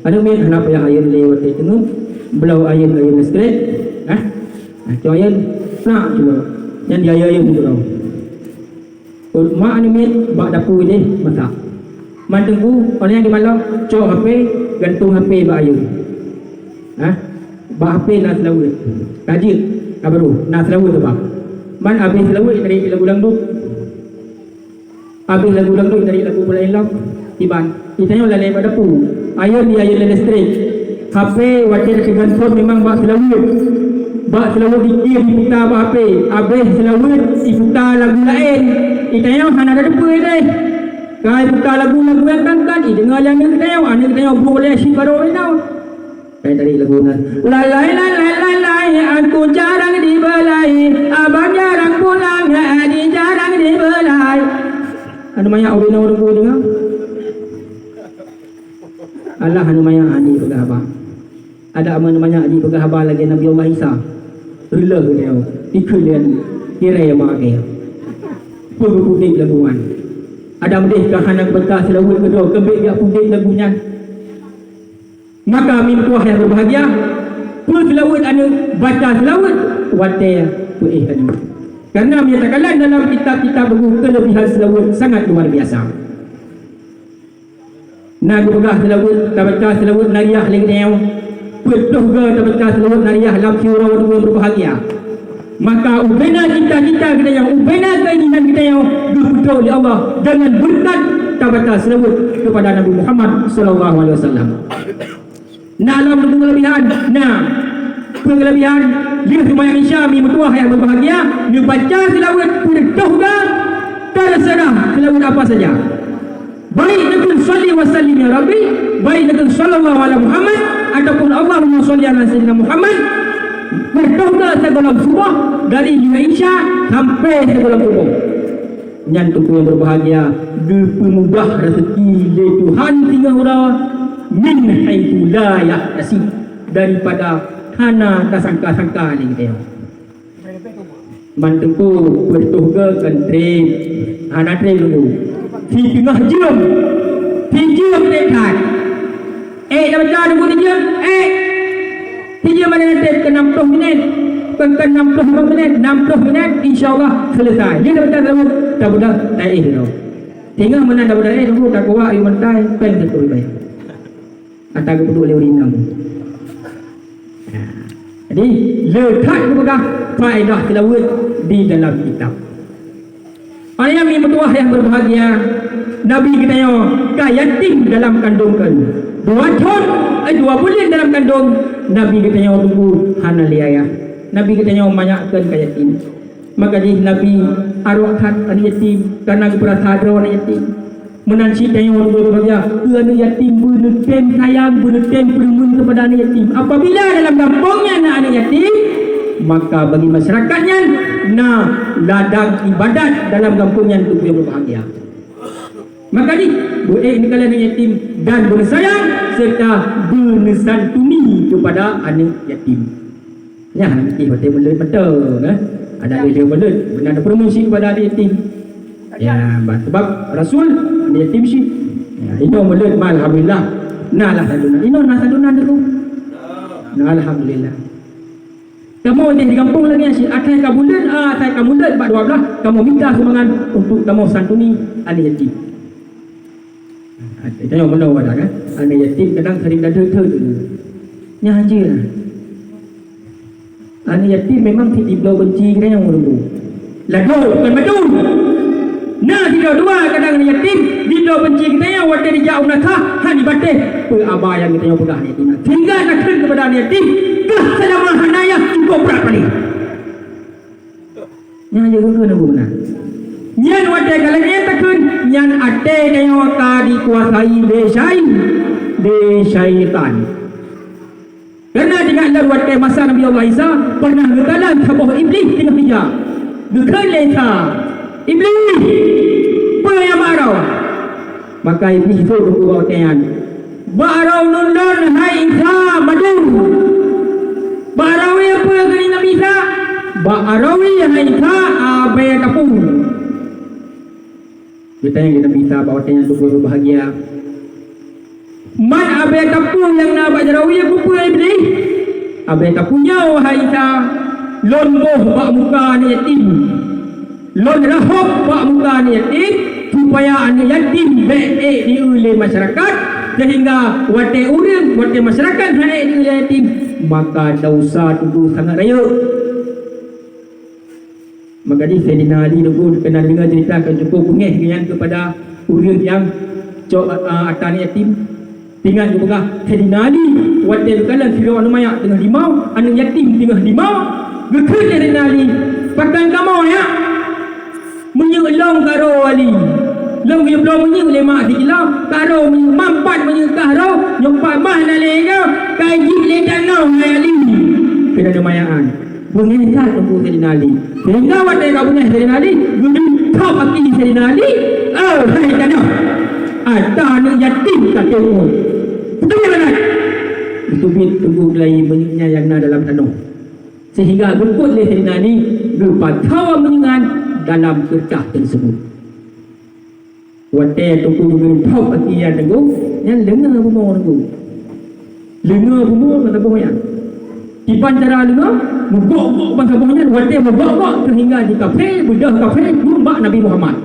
Ada min anak yang ayat lewat di tengah, belau ayat straight, Cuma ayat nak juga, yang dia ayat itu tau. Mak anak min bak dapur ni masak. Mantengku orang yang di malam cok HP, gantung HP bak ayat. Bak HP nak selawat, kaji, kabaru nak selawat tu bak. Man habis selawat dari lagu dangdut. Habis lagu dangdut dari lagu bola elok tiban. Itanya lalai pada dapur. Ayat ni ayat listrik. HP wakil dengan phone memang bak selawat. Bak selawat dikir diputar bak HP. Habis selawat diputar lagu lain. Itanya hana ada dapur ni. Kai putar lagu-lagu yang kan. Dengar yang ni kita anak kita boleh asyik baru ni tau. Kayak tadi lagu nan. Lalai aku jarang dibelai. Abang jarang pulang, adik jarang dibelai. Anu maya urina orang ku dengar. Allah anu maya ani pegah abang. Ada anu maya ani pegah abang lagi Nabi Allah Isa. Rela dia. Ikelian kira yang mak dia. Putih laguan. Ada mendih kahanan bekas selawat kedua kembik dia putih lagunya. Maka min tuah yang berbahagia. Pun selawat anu baca selawat watai putih anu. Karena menyatakan dalam kitab-kitab buku kelebihan selawat sangat luar biasa. Nabi pegah selawat, tabaca selawat nariyah lengnew. Petuh ke tabaca selawat nariyah lam syurau dua berbahagia. Maka ubena kita kita yang ubena keinginan kita yang diputar oleh Allah dengan berkat tabaca selawat kepada Nabi Muhammad sallallahu alaihi wasallam. Nah, dalam kelebihan, pengelebihan dia sembahyang Isya mi mutuah yang berbahagia, dia baca selawat penuh ke terserah selawat apa saja. Baik dengan salli wa sallim ya Rabbi, baik dengan sallallahu alaihi Muhammad ataupun Allahumma salli ala sayyidina Muhammad, berdoa sebelum subuh dari Indonesia sampai sebelum subuh. Yang tentu yang berbahagia dipemudah rezeki oleh Tuhan tinggal orang min haitsu la yahtasib, daripada hana tak sangka-sangka ni kita. Mantuku bertuga kan train, anak train dulu. Di tengah jam, dekat. Dah baca dulu jam. Jam mana nanti ke 60 minit. Ke 60 minit, 60 minit, insyaAllah selesai. Dia dah baca dulu, dah budak tak dulu. Tengah mana dah budak dulu, tak kuat, iman tak, pen tertulis baik. Atau aku perlu oleh urinam. Jadi, letak kepada faedah tilawat di dalam kitab. Ayat yang bertuah yang berbahagia, Nabi katanya, yatim dalam kandungan. 2 bulan dalam kandung, Nabi katanya tunggu hana liaya. Nabi katanya banyakkan ke yatim. Maka di Nabi arwahkan anak yatim, karena keperasaan anak yatim. Menansi tanya orang berbahagia, anak yatim benutem sayang, benutem perumun kepada anak yatim. Apabila dalam kampungnya anak yatim, maka bagi masyarakatnya ladang ibadat dalam kampungnya untuk yang berbahagia. Maka ni boleh ni kalian anak yatim dan bersayang serta bersantuni kepada anak yatim. Ya, nanti betul betul ada dia betul benar promosi kepada anak yatim. Ya, sebab Rasul anak yatim sih. Ya, itu betul alhamdulillah. Nalah sadunan. Ini nah sadunan tu. Nah alhamdulillah. Kamu di kampung lagi asyik atai kabulan, atai kabulan 12 kamu minta sumbangan untuk kamu santuni anak yatim. Tanya mana ada kan? Anak yatim kadang sering dah ter nya aja. Anak yatim memang tidak benci kena yang menunggu. Lagu bukan madu. Nah tidak dua kadang anak yatim tidak benci kena yang wadah dijauh nakah hani batin pe abah yang kita yang pegang yatim. Tinggal nak kepada anak yatim ke selama hanaya cukup berapa ni? Nya aja guna benar. Yang wadah kalau dia takun yang ada yang tak dikuasai syaitan. Kerana dengan lalu wadah masa Nabi Allah Isa pernah berkalan sebuah iblis dengan hijab. Gekan leka iblis apa yang marau? Maka iblis itu berubah tean. Barau nundun hai Isa madu. Barau apa kali Nabi Isa? Barau hai Isa abai kapung. Kita yang kita minta bahawa tanya untuk berbahagia. Man abai kapung yang nak bajarawi apa iblis? Abai kapungnya wahai Isa. Lon boh bak muka ni yatim. Lon rahop bak muka ni yatim supaya anak yatim baik di oleh masyarakat sehingga wate urang wate masyarakat baik di oleh yatim, maka dosa itu sangat raya. Maka ni Sayyidina Ali dulu kena dengar cerita akan cukup pengeh kepada urang yang atas yatim. Tinggal juga Sayyidina Ali wate berkalan Firaun Umayyah tengah limau, anak yatim tengah limau. Gekut Sayyidina Ali pakai kamu ya menyelong karo Ali. Long dia belum menyel lemak sikilau karo mampat menyel karo nyompak mah na lega kaji le danau Ali. Kena ada mayaan. Mengenal tunggu Sayyidina Ali. Sehingga wadah kau punya Sayyidina Ali, guna kau pakai Sayyidina Ali. Hai danau. Ada anak yatim tak tengok. Betul kan? Itu bit tunggu lagi menyelnya yang na dalam tanah. Sehingga berikut oleh Sayyidina Ali berupa tawa menyengan dalam kertas tersebut. Wadah tunggu kau pakai yang tengok, yang lengar bumau tengok. Lengar bumau kata boyan. Di bandara dengar, membok-bok bangsa boyan, wadah membok-bok sehingga di kafe, bedah kafe, bumbak Nabi Muhammad.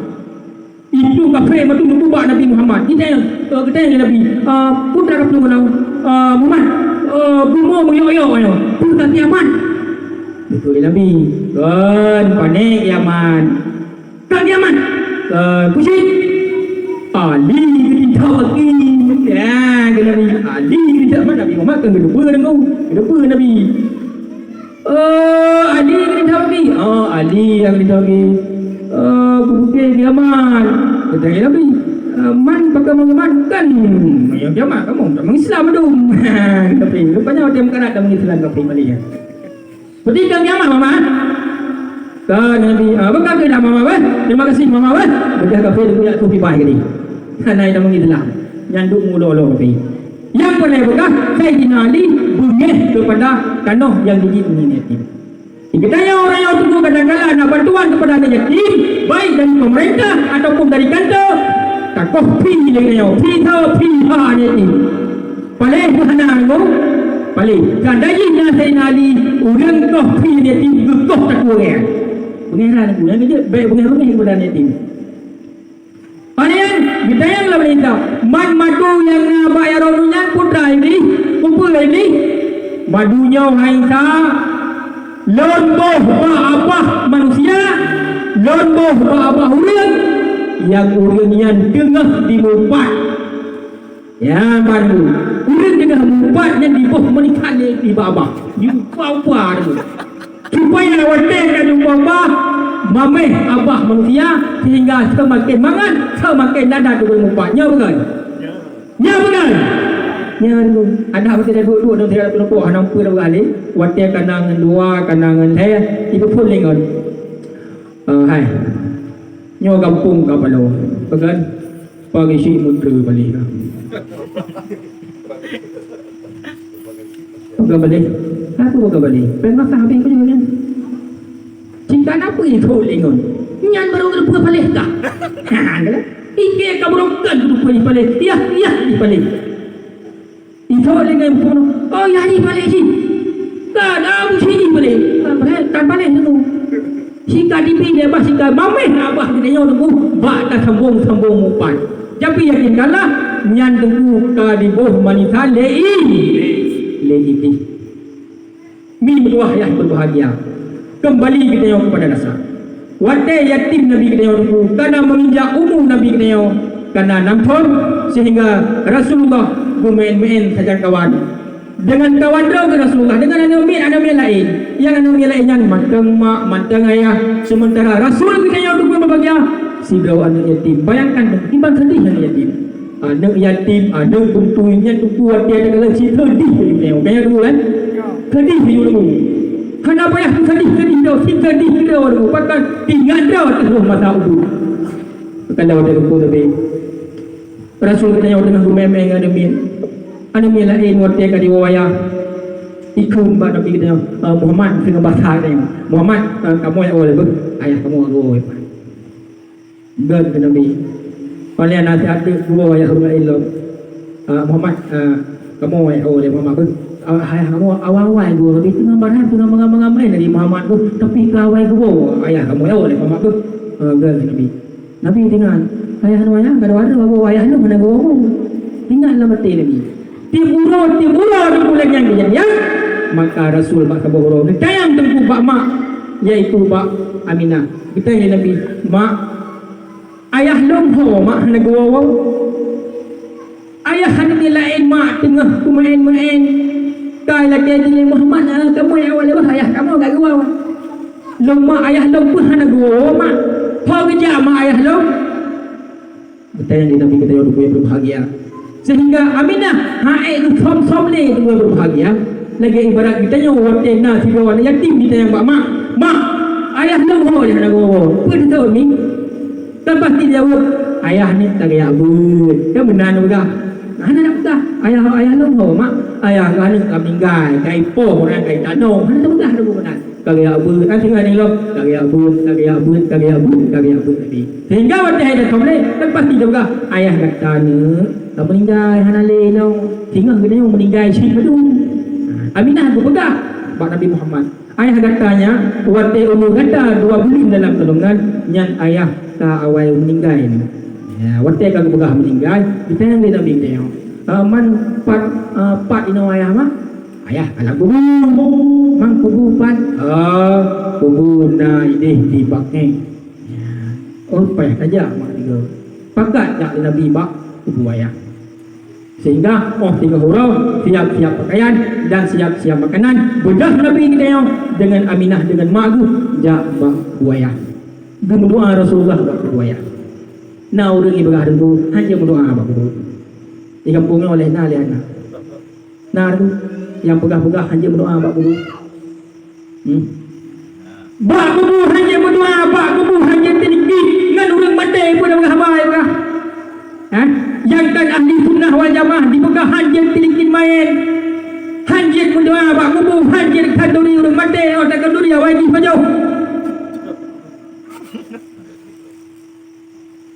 Itu kafe betul bumbak Nabi Muhammad. Kita yang Nabi, putra kafe menang, Muhammad, bumau menyoyok ayo, putra Yaman. Betul Nabi, kan panik Yaman, kan Yaman, pusing. Ali kita lagi ya Nabi Ali kita mana Nabi Muhammad kan kedua dengan kedua Nabi Ali kita lagi Ali yang kita lagi bukan Yaman kata Nabi man pakai man kan yang Yaman kamu tak mengislam dong tapi rupanya dia bukan ada mengislam kafir Malaysia Berarti kami amat mama. Kan Nabi, bakal ke dah mama bah. Terima kasih mama bah. Berdah kafe tu punya kopi pahit ni. Kanai dah mengilah. Nyanduk mulu-mulu kopi. Yang boleh bekah Sayyidina Ali bungeh kepada kanoh yang digit ini yatim. Kita orang yang tunggu kadang-kadang nak bantuan kepada anak yatim, baik dari pemerintah ataupun dari kantor, takoh pi dengan yo, pi tau pi ha yatim. Paling mana ngo? Paling kadang-kadang Sayyidina Ali urang koh pi yatim gekoh tak kurang. Pengeran aku, yang dia baik pengeran kepada anak yatim. Paling kita yang lah berita, man madu yang nak ya ronunya putra ini, kumpul ini, madunya haita. Lomboh apa manusia, lomboh apa urang yang urang yang tengah dimumpat. Ya baru urang tengah mumpat yang di bawah menikah di bawah. Jumpa tu. Supaya wadah jumpa bah mameh abah manusia sehingga semakin mangan semakin dadah tu mumpatnya bukan? Ya bukan? Ya tu. Ada apa tidak duduk dan tidak terlupa anak pun dah beralih. Wadah kanangan dua, kanangan saya. Ibu pun lengon. Hai. Nyo kampung ka palo. Bagan pagi si mutra balik. Baga balik. Aku baga balik. Pernah sampai aku juga kan. Cinta apa itu lengon? Nyan baru berbuat balik kah? Ha, dah. Iki kamu kan berbuat balik. Ya, di balik. Itu dengan pun, oh ya ni balik sih. Tak ada sini balik. Tak balik tu. Sika dipi dia bah sika mameh abah dia nyo tu. Ba dah sambung mumpat. Tapi yakin kalah nyan tunggu ka di boh manita lei. Lei. Mi berdoa ya berbahagia. Kembali kita yang kepada dasar. Wadai yatim Nabi kita yang tunggu karena menginjak umur Nabi kita yang karena nampak sehingga Rasulullah gumen-men saja kawan dengan kawan dia ke Rasulullah dengan anak lain yang anak lain yang manteng ayah sementara Rasul kita yang dukung berbahagia si bro anak yatim bayangkan timbang sedih anak yatim anak tuntunya tunggu dia ada kalau si sedih bayar dulu kan sedih dulu kenapa ya sedih dulu bahkan tinggal dia terus masa ubu kalau ada ruku tapi Rasul kita yang dengan gumemeng ada min lain waktu yang diwawaya ikut pada Nabi kita Muhammad dengan bahasa dia Muhammad kamu yang oleh ayah kamu oleh ber ke Nabi paling nasihat dua wayah rumah ilmu Muhammad kamu yang oleh Muhammad ayah kamu awal-awal dua tapi tengah marah tengah mengamai dari Muhammad tu tapi kawai dua ayah kamu yang oleh Muhammad tu ber ke Nabi dengan ayah namanya kada-kada bawa ayah lu mana bawa tinggallah mati Nabi timuro di bulan yang kejadian maka Rasul mak kaburo ditayang tengku bak mak yaitu bak Aminah kita ya Nabi mak ayah lomho mak nak bawa ayah ni lain mak tengah main kai lagi jadi Muhammad kamu yang awal ayah kamu gak bawa lom mak ayah lom pun nak bawa mak kau kerja mak ayah lom kita yang Nabi kita yang berbahagia sehingga Aminah haid tu som le tu berbahagia lagi ibarat kita yang waktu nak si kawan yatim kita yang mak ayah lu ho dia nak go pun tahu ni tak pasti jawab ayah ni tak gaya but kan benar juga mana nak buka ayah lu ho mak ayah kan kabinggai kai po orang kai tanong mana tahu dah tu benar kagaya but tinggal ni lo kagaya but tadi sehingga waktu ada komplain kan pasti juga ayah kata ni tak meninggal hanale no tinggal kita yang meninggal sih tu Aminah tu pegang bak Nabi Muhammad ayah katanya waktu umur kata 2 bulan dalam kandungan yang ayah tak awal meninggal ni ya waktu kau pegang meninggal kita yang dia Nabi dia man pat ino ayah mah ayah kalau kubur mang kubur pat kubur na ini dipakai oh payah saja mak tiga pakat tak Nabi bak kubur ayah sehingga tinggal hurau siap-siap pakaian dan siap-siap makanan bedah Nabi kita dengan Aminah dengan mak tu jak bak buaya berdoa Rasulullah bak buaya nah orang ni berah dulu hanya berdoa bak buaya di kampungnya oleh nah liana nah tu yang pegah-pegah hanya berdoa bak buaya Bak kubur hanya berdoa, bak kubur hanya tinggi ngan urang mati pun dah berhabai kah? Yang kan ahli sunnah wal jamaah dibuka hanjir tinggi main. Hanjir berdoa bak kubur, hanjir kanduri urang mati, orang kanduri wajib jauh.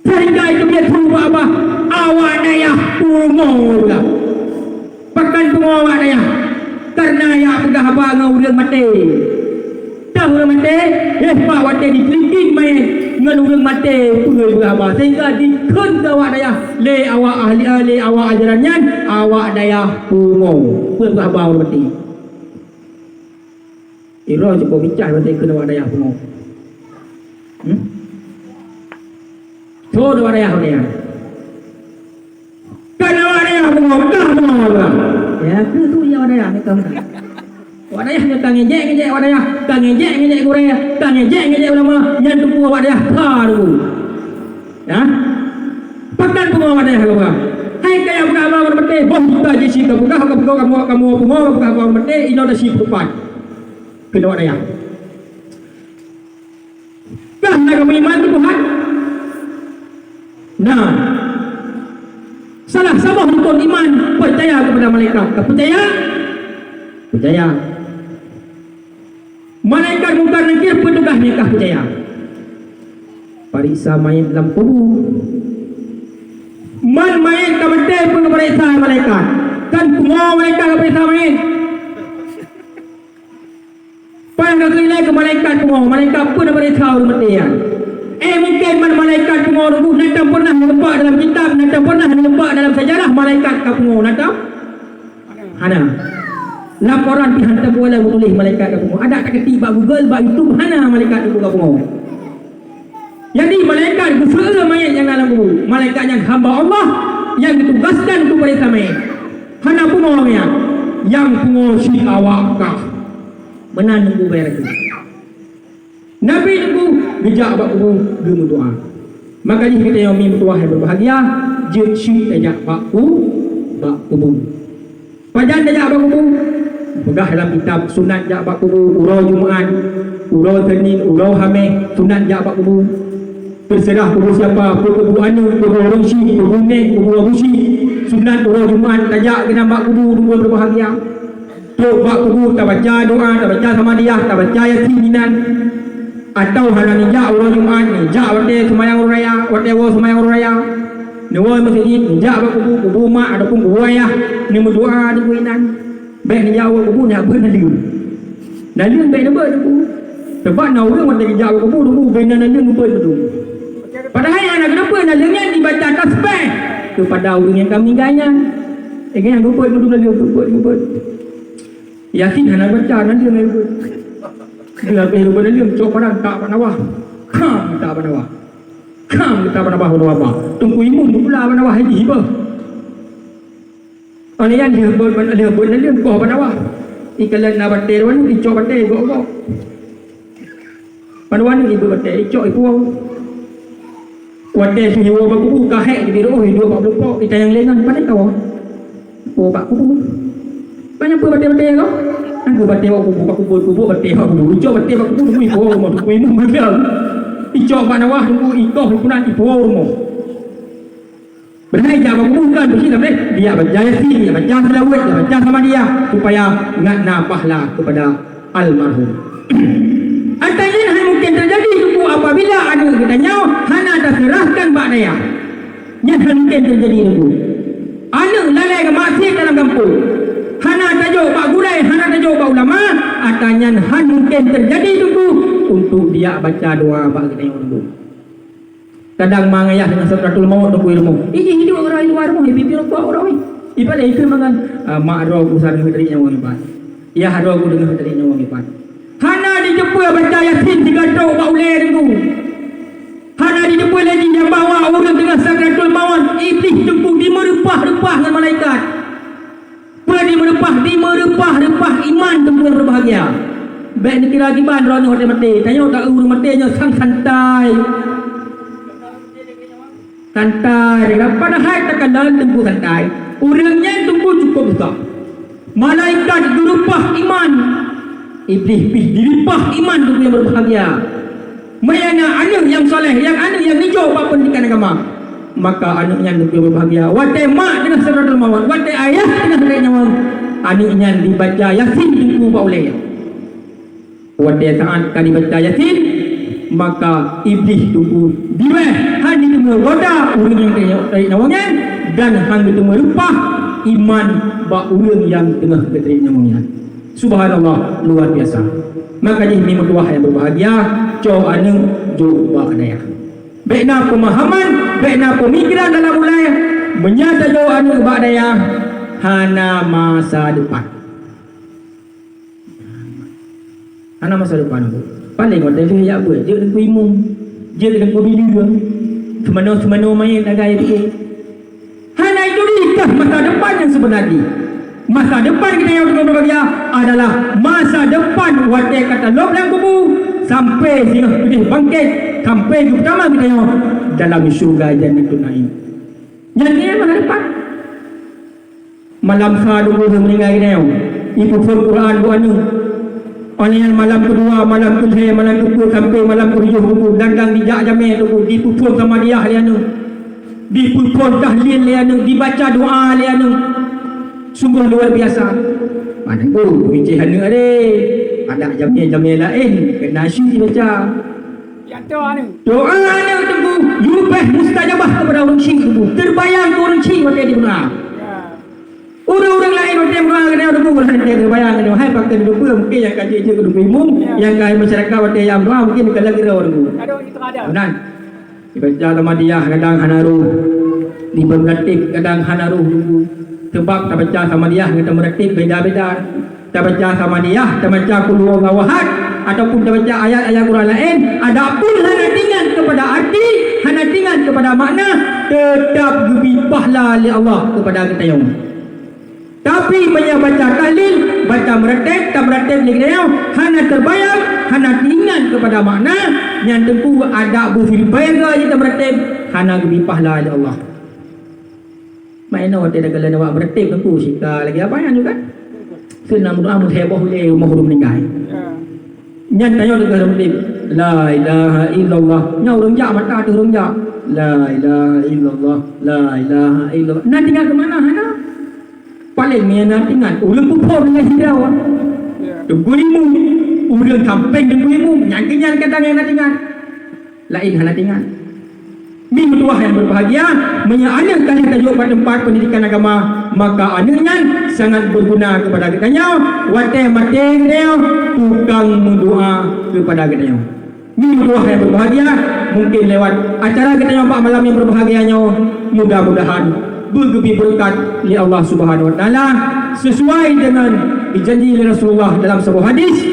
Sehingga itu dia suruh apa? Awak daya pungo lah. Pakan pungo awak daya. Karena ya pegah apa ngau urang mati. Tahu urang mati? Pak wate dikelingkin main ngan urang mati pegah berapa. Sehingga dikun ke awak daya. Le awak ahli awak ajarannya awak daya pungo. Pegah apa urang mati. Iro cukup bincang mati kena awak daya pungo. Todo ada yang dia. Kan ada yang mengomong ya, itu dia ada yang kamu. Ada yang ngejek, ada yang ngejek Korea, ngejek ulama, yang tu ada yang karu. Ya. Pakan semua ada yang kamu. Hai kaya berapa bermete, bom kita jisi kamu buka bermete, ini ada si kupat. Kena ada yang. Karena kamu iman tu Tuhan. Nah, salah sama rukun iman percaya kepada malaikat. Percaya? Percaya. Malaikat Munkar Nakir petugas nikah percaya. Periksa mayat dalam kubur. Mayat kemati pun periksa malaikat. Kan semua malaikat periksa mayat. Pada kali ke malaikat semua, malaikat pun periksa orang mati ya. Mungkin malaikat pengoruh nanti pernah nampak dalam kitab, nanti pernah nampak dalam sejarah malaikat kapungo nanti hana laporan pihak terbuala menulis malaikat kapungo ada tak ketik bak Google bak YouTube hana malaikat kapungo. Jadi malaikat bersama mayat yang dalam kubur, malaikat yang hamba Allah yang ditugaskan untuk periksa mayat hana pungo yang pungo si awak kah benar nunggu bayar itu. Nabi itu bijak abak kubur gemu doa. Makanya kita yang minta doa yang berbahagia, je syuk tajak bak kubur. Pajan tajak bak kubur. Pegah dalam kitab sunat jak bak kubur, urau Jumaat, urau Senin, urau Khamis, sunat jak bak kubur. Terserah kubur siapa, kubur anu, kubur Rusi, kubur Nek, kubur Rusi. Sunat urau Jumaat tajak kena bak kubur dua berbahagia. Tok bak kubur tak baca doa, tak baca samadiyah, tak baca yasininan. Atau hanya nijak urang Jumaat, nijak wate semayang raya, wate wo semayang raya. Newo masjid, nijak bak kubur mak ataupun kubur ayah, ni berdoa di kuinan. Baik nijak wo kubur nak beuna liu. Dan liu baik nak beuna kubur. Sebab nak urang wate nijak wo kubur dulu beuna liu beuna tu. Padahal anak kenapa nak liunya dibaca tasbih kepada urang yang kami ganya. Yang lupa dulu lupa. Yakin hana baca nanti liu. Bila perlu berdalil cok padang tak panawah. Kam tak panawah. Kam kita panawah apa? Tunggu imun pula panawah haji apa? Oleh yang dia berdalil kau panawah. Ikalan na bater wan di cok bater go. Panwan ibu bater cok ibu. Bater hiwo baku kahek di roh hidup bak blok kita yang lengan pandai kau. Oh bak kubu. Banyak apa bater kau? Aku batik aku buka kubur batik aku icok batik aku tunggu ipo rumah tunggu ini magal icok panawah tunggu ikoh punan ipo rumah berai jawab aku bukan bersih tak boleh dia baca yasin dia baca selawat dia baca sama dia supaya ngana pahala kepada almarhum. Antara hal mungkin terjadi tunggu apabila ada kita nyawa hana terserahkan bak daya yang mungkin terjadi tunggu anak lalai ke maksiat dalam kampung hana tajuk bak gulai, hana tajuk bak ulama, atanya han mungkin terjadi tunggu untuk dia baca doa bak kita yang tunggu. Kadang mangayah dengan sakratul maut tunggu ilmu. Ini hidup orang luar rumah, bibir orang. Ibadah itu mangan mak roh besar dari nyawa ibadah. Ya roh aku dengan dari nyawa ibadah. Hana dijemput baca yasin 3 tok bak ulai tunggu. Hana dijemput lagi yang bawa orang dengan sakratul maut, iblis tunggu di merupah-rupah dengan malaikat. Di merupah iman tempuh berbahagia. Baik ni kira giban rono hotel mati. Tanya tak urang mati nya sang santai. Santai padahal takkan dalam tempuh santai. Urangnya tempuh cukup besar. Malaikat berupah iman. Iblis diripah iman tu yang berbahagia. Mayana anak yang soleh, yang anak yang hijau apa pendidikan agama, maka anaknya lebih berbahagia. Wate mak dengan saudara mawan, wate ayah dengan saudara mawan, anaknya dibaca Yasin tunggu boleh. Wate saat kali baca Yasin, maka iblis tunggu diweh hanya tunggu roda urang yang dari nawangnya dan hanya tunggu lupa iman ba urang yang tengah keterima nawangnya. Subhanallah, luar biasa. Makanya ini mertua yang berbahagia, jauh anu jauh bahagia. Baikna pemahaman, baikna pemikiran dalam mulai menyata jauh anu bahagia hana masa depan. Hana masa depan. Paling orang dia ya buat, dia dengan imum, dia dengan mobil dia. Semano main agak itu. Hana itu nikah masa depan yang sebenarnya. Masa depan kita yang berbahagia adalah masa depan wadah kata lop dalam kubur sampai sehingga putih bangkit sampai ke pertama kita yang dalam syurga Jannatul Naim. Yang ini masa depan. Malam sahadu meninggal kita yang ibu Quran buat ni. Orang yang malam kedua, malam kedua, malam kedua sampai malam ketujuh kubur dandang dijak jamil tu dipupul sama dia lianu. Dipupul tahlil lianu, dibaca doa lianu. Sungguh luar biasa. Mana tu bincang ni ada. Ada jamil lain kena syuk baca. Yang doa ni. Doa ni tunggu yubah mustajabah kepada orang syik tu. Terbayang tu orang syik waktu dia berdoa. Ya. Orang-orang lain waktu dia berdoa kena tunggu orang dia terbayang dia. Hai pakai dulu mungkin yang kaji je kedua umum, yang kai masyarakat waktu yang berdoa mungkin kalau kira orang tu. Ada itu ada. Benar. Dibaca tamadiyah kadang hanaru. Di berlatih kadang hanaru tunggu. Sebab tak baca sama dia kita meretip beda-beda. Tak baca sama dia, tak baca qul huwallahu ahad ataupun tak baca ayat-ayat Quran lain, adapun hana tinggal kepada arti, hana tinggal kepada makna, tetap lebih pahala oleh Allah kepada kita yang. Tapi banyak baca tahlil, baca meretip, tak meretip lagi dia, hana terbayang, hana tinggal kepada makna yang tentu ada bufil bayar kita meretip, hana lebih pahala oleh Allah. Mana waktu dia kalau nak bertip tentu sika lagi apa yang juga. Senang doa mun heboh le mahrum meninggal. Ya. Nyan tayo dekat bertip. La ilaha illallah. Nyau orang jak mata tu orang jak. La ilaha illallah. La ilaha illallah. Nak tinggal ke mana hana? Paling ni nak tinggal. Ulun pupur dengan hidau. Ya. Tunggu limu. Ulun kampeng tunggu limu. Yang kenyan kata yang nak tinggal. Lain hana tinggal. Minggu tua yang berbahagia menyalahkan kalian tajuk pada tempat pendidikan agama, maka anaknya sangat berguna kepada kitanya. Wateh mati dia tukang mendoa kepada kitanya. Minggu tua yang berbahagia mungkin lewat acara kitanya Pak malam yang berbahagianya, mudah-mudahan bergebi berkat oleh Allah Subhanahu Wa Taala sesuai dengan dijanji oleh Rasulullah dalam sebuah hadis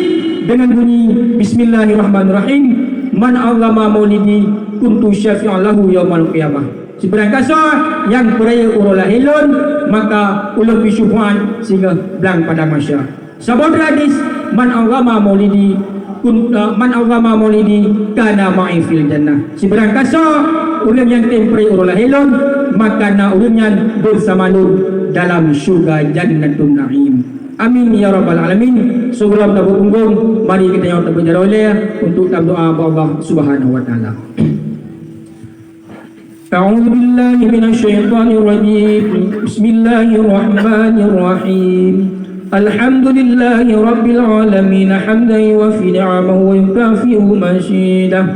dengan bunyi Bismillahirrahmanirrahim. Man allama maulidi kuntu syafi'an lahu yaumal qiyamah. Seberang kasar yang peraya urul hilun maka ulun bisyuhan sehingga belang pada masyarakat. Sabot hadis man allama maulidi man allama maulidi kana ma'i fil jannah. Seberang kasar ulun yang temperaya urul hilun maka na ulun yang bersama lu dalam syurga Jannatul Naim. Amin ya rabbal alamin. Sebelum kita berpunggung, mari kita yang terpenjara oleh untuk doa kepada Allah Subhanahu Wa Taala. A'udzu billahi minasyaitonir rajim. Bismillahirrahmanirrahim. Alhamdulillahi rabbil alamin hamdan yuwaffi ni'amahu wa yukafi'u masyidah.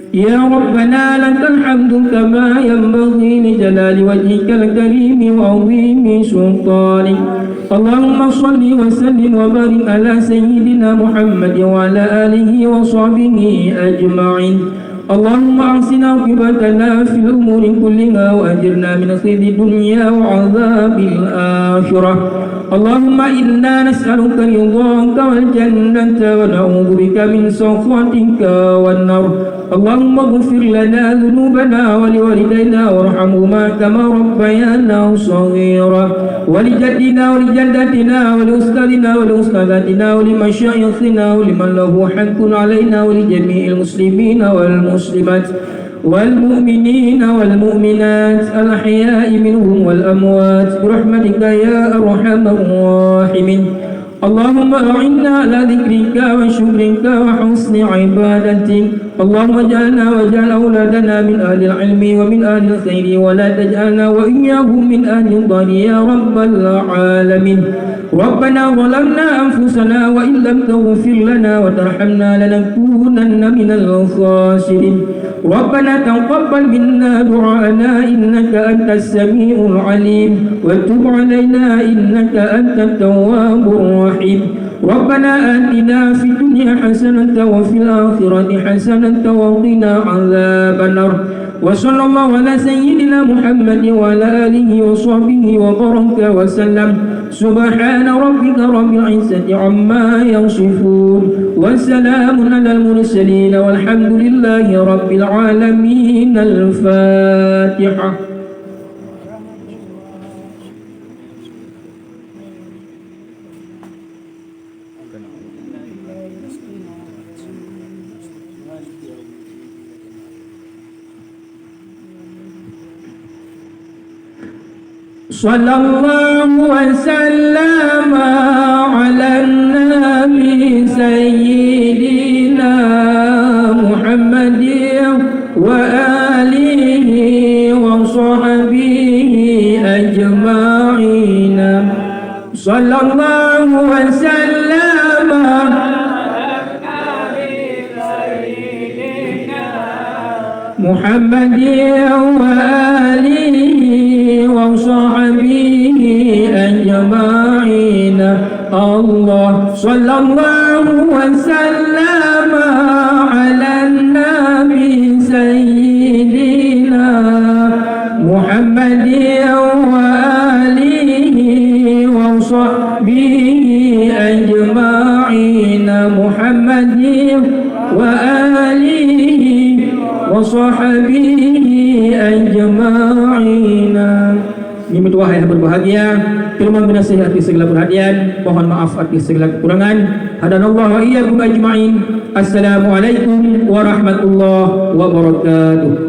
Ya Rabbana lakal hamdu kama yanbaghi li jalali wajhikal karim wa 'azimi sultanik. Allahumma salli wa sallim wa barik ala sayyidina Muhammad wa ala alihi wa sahbihi ajma'in. Allahumma ahsina aqibatana fil umuri kulliha wa ajirna min khizyi dunya wa 'adzabil akhirah. Allahumma inna nas'aluka ridhaka wal jannata wa na'udzu bika min sakhatika wan nar. Allahumma ighfir lana dhunubana wa liwalidayna warhamhuma kama rabbayana shaghira wa li jaddina wa li jaddatina wa li ustadina wa li ustadatina wa li masyayikhina wa liman lahu haqqun alaina wa li jami'il muslimina wal muslimat wal mu'minina wal mu'minat al ahya'i minhum wal amwat bi rahmatika ya arhamar rahimin. اللهم أعنا على ذكرك وشكرك وحسن عبادتك اللهم اجعلنا واجعل أولادنا من أهل العلم ومن أهل الخير ولا تجعلنا وإياهم من أهل الضر يا رب العالمين ربنا ظلمنا أنفسنا وإن لم تغفر لنا وترحمنا لنكونن من الخاسرين ربنا تقبل منا دعاءنا إنك أنت السميع العليم وتب علينا إنك أنت التواب الرحيم ربنا آتنا في الدنيا حسنة وفي الآخرة حسنة وقنا عذاب النار وصلى الله على سيدنا محمد وعلى آله وصحبه وبارك وسلم سبحان ربك رب العزة عما يصفون وسلام على المرسلين والحمد لله رب العالمين الفاتحة صلى الله وسلم على النبي سيدنا محمد وآله وصحبه أجمعين صلى الله وسلم محمد وآله وصحبه أجمعين الله صلى الله وسلم على النبي سيدنا محمد وآله وصحبه أجمعين محمد وآله وصحبه أجمعين. Demi Tuhan yang berbahagia, terima kasih atas segala perhatian, mohon maaf atas segala kekurangan. Hadanallahu wa iyyakum ajma'in. Assalamualaikum warahmatullahi wabarakatuh.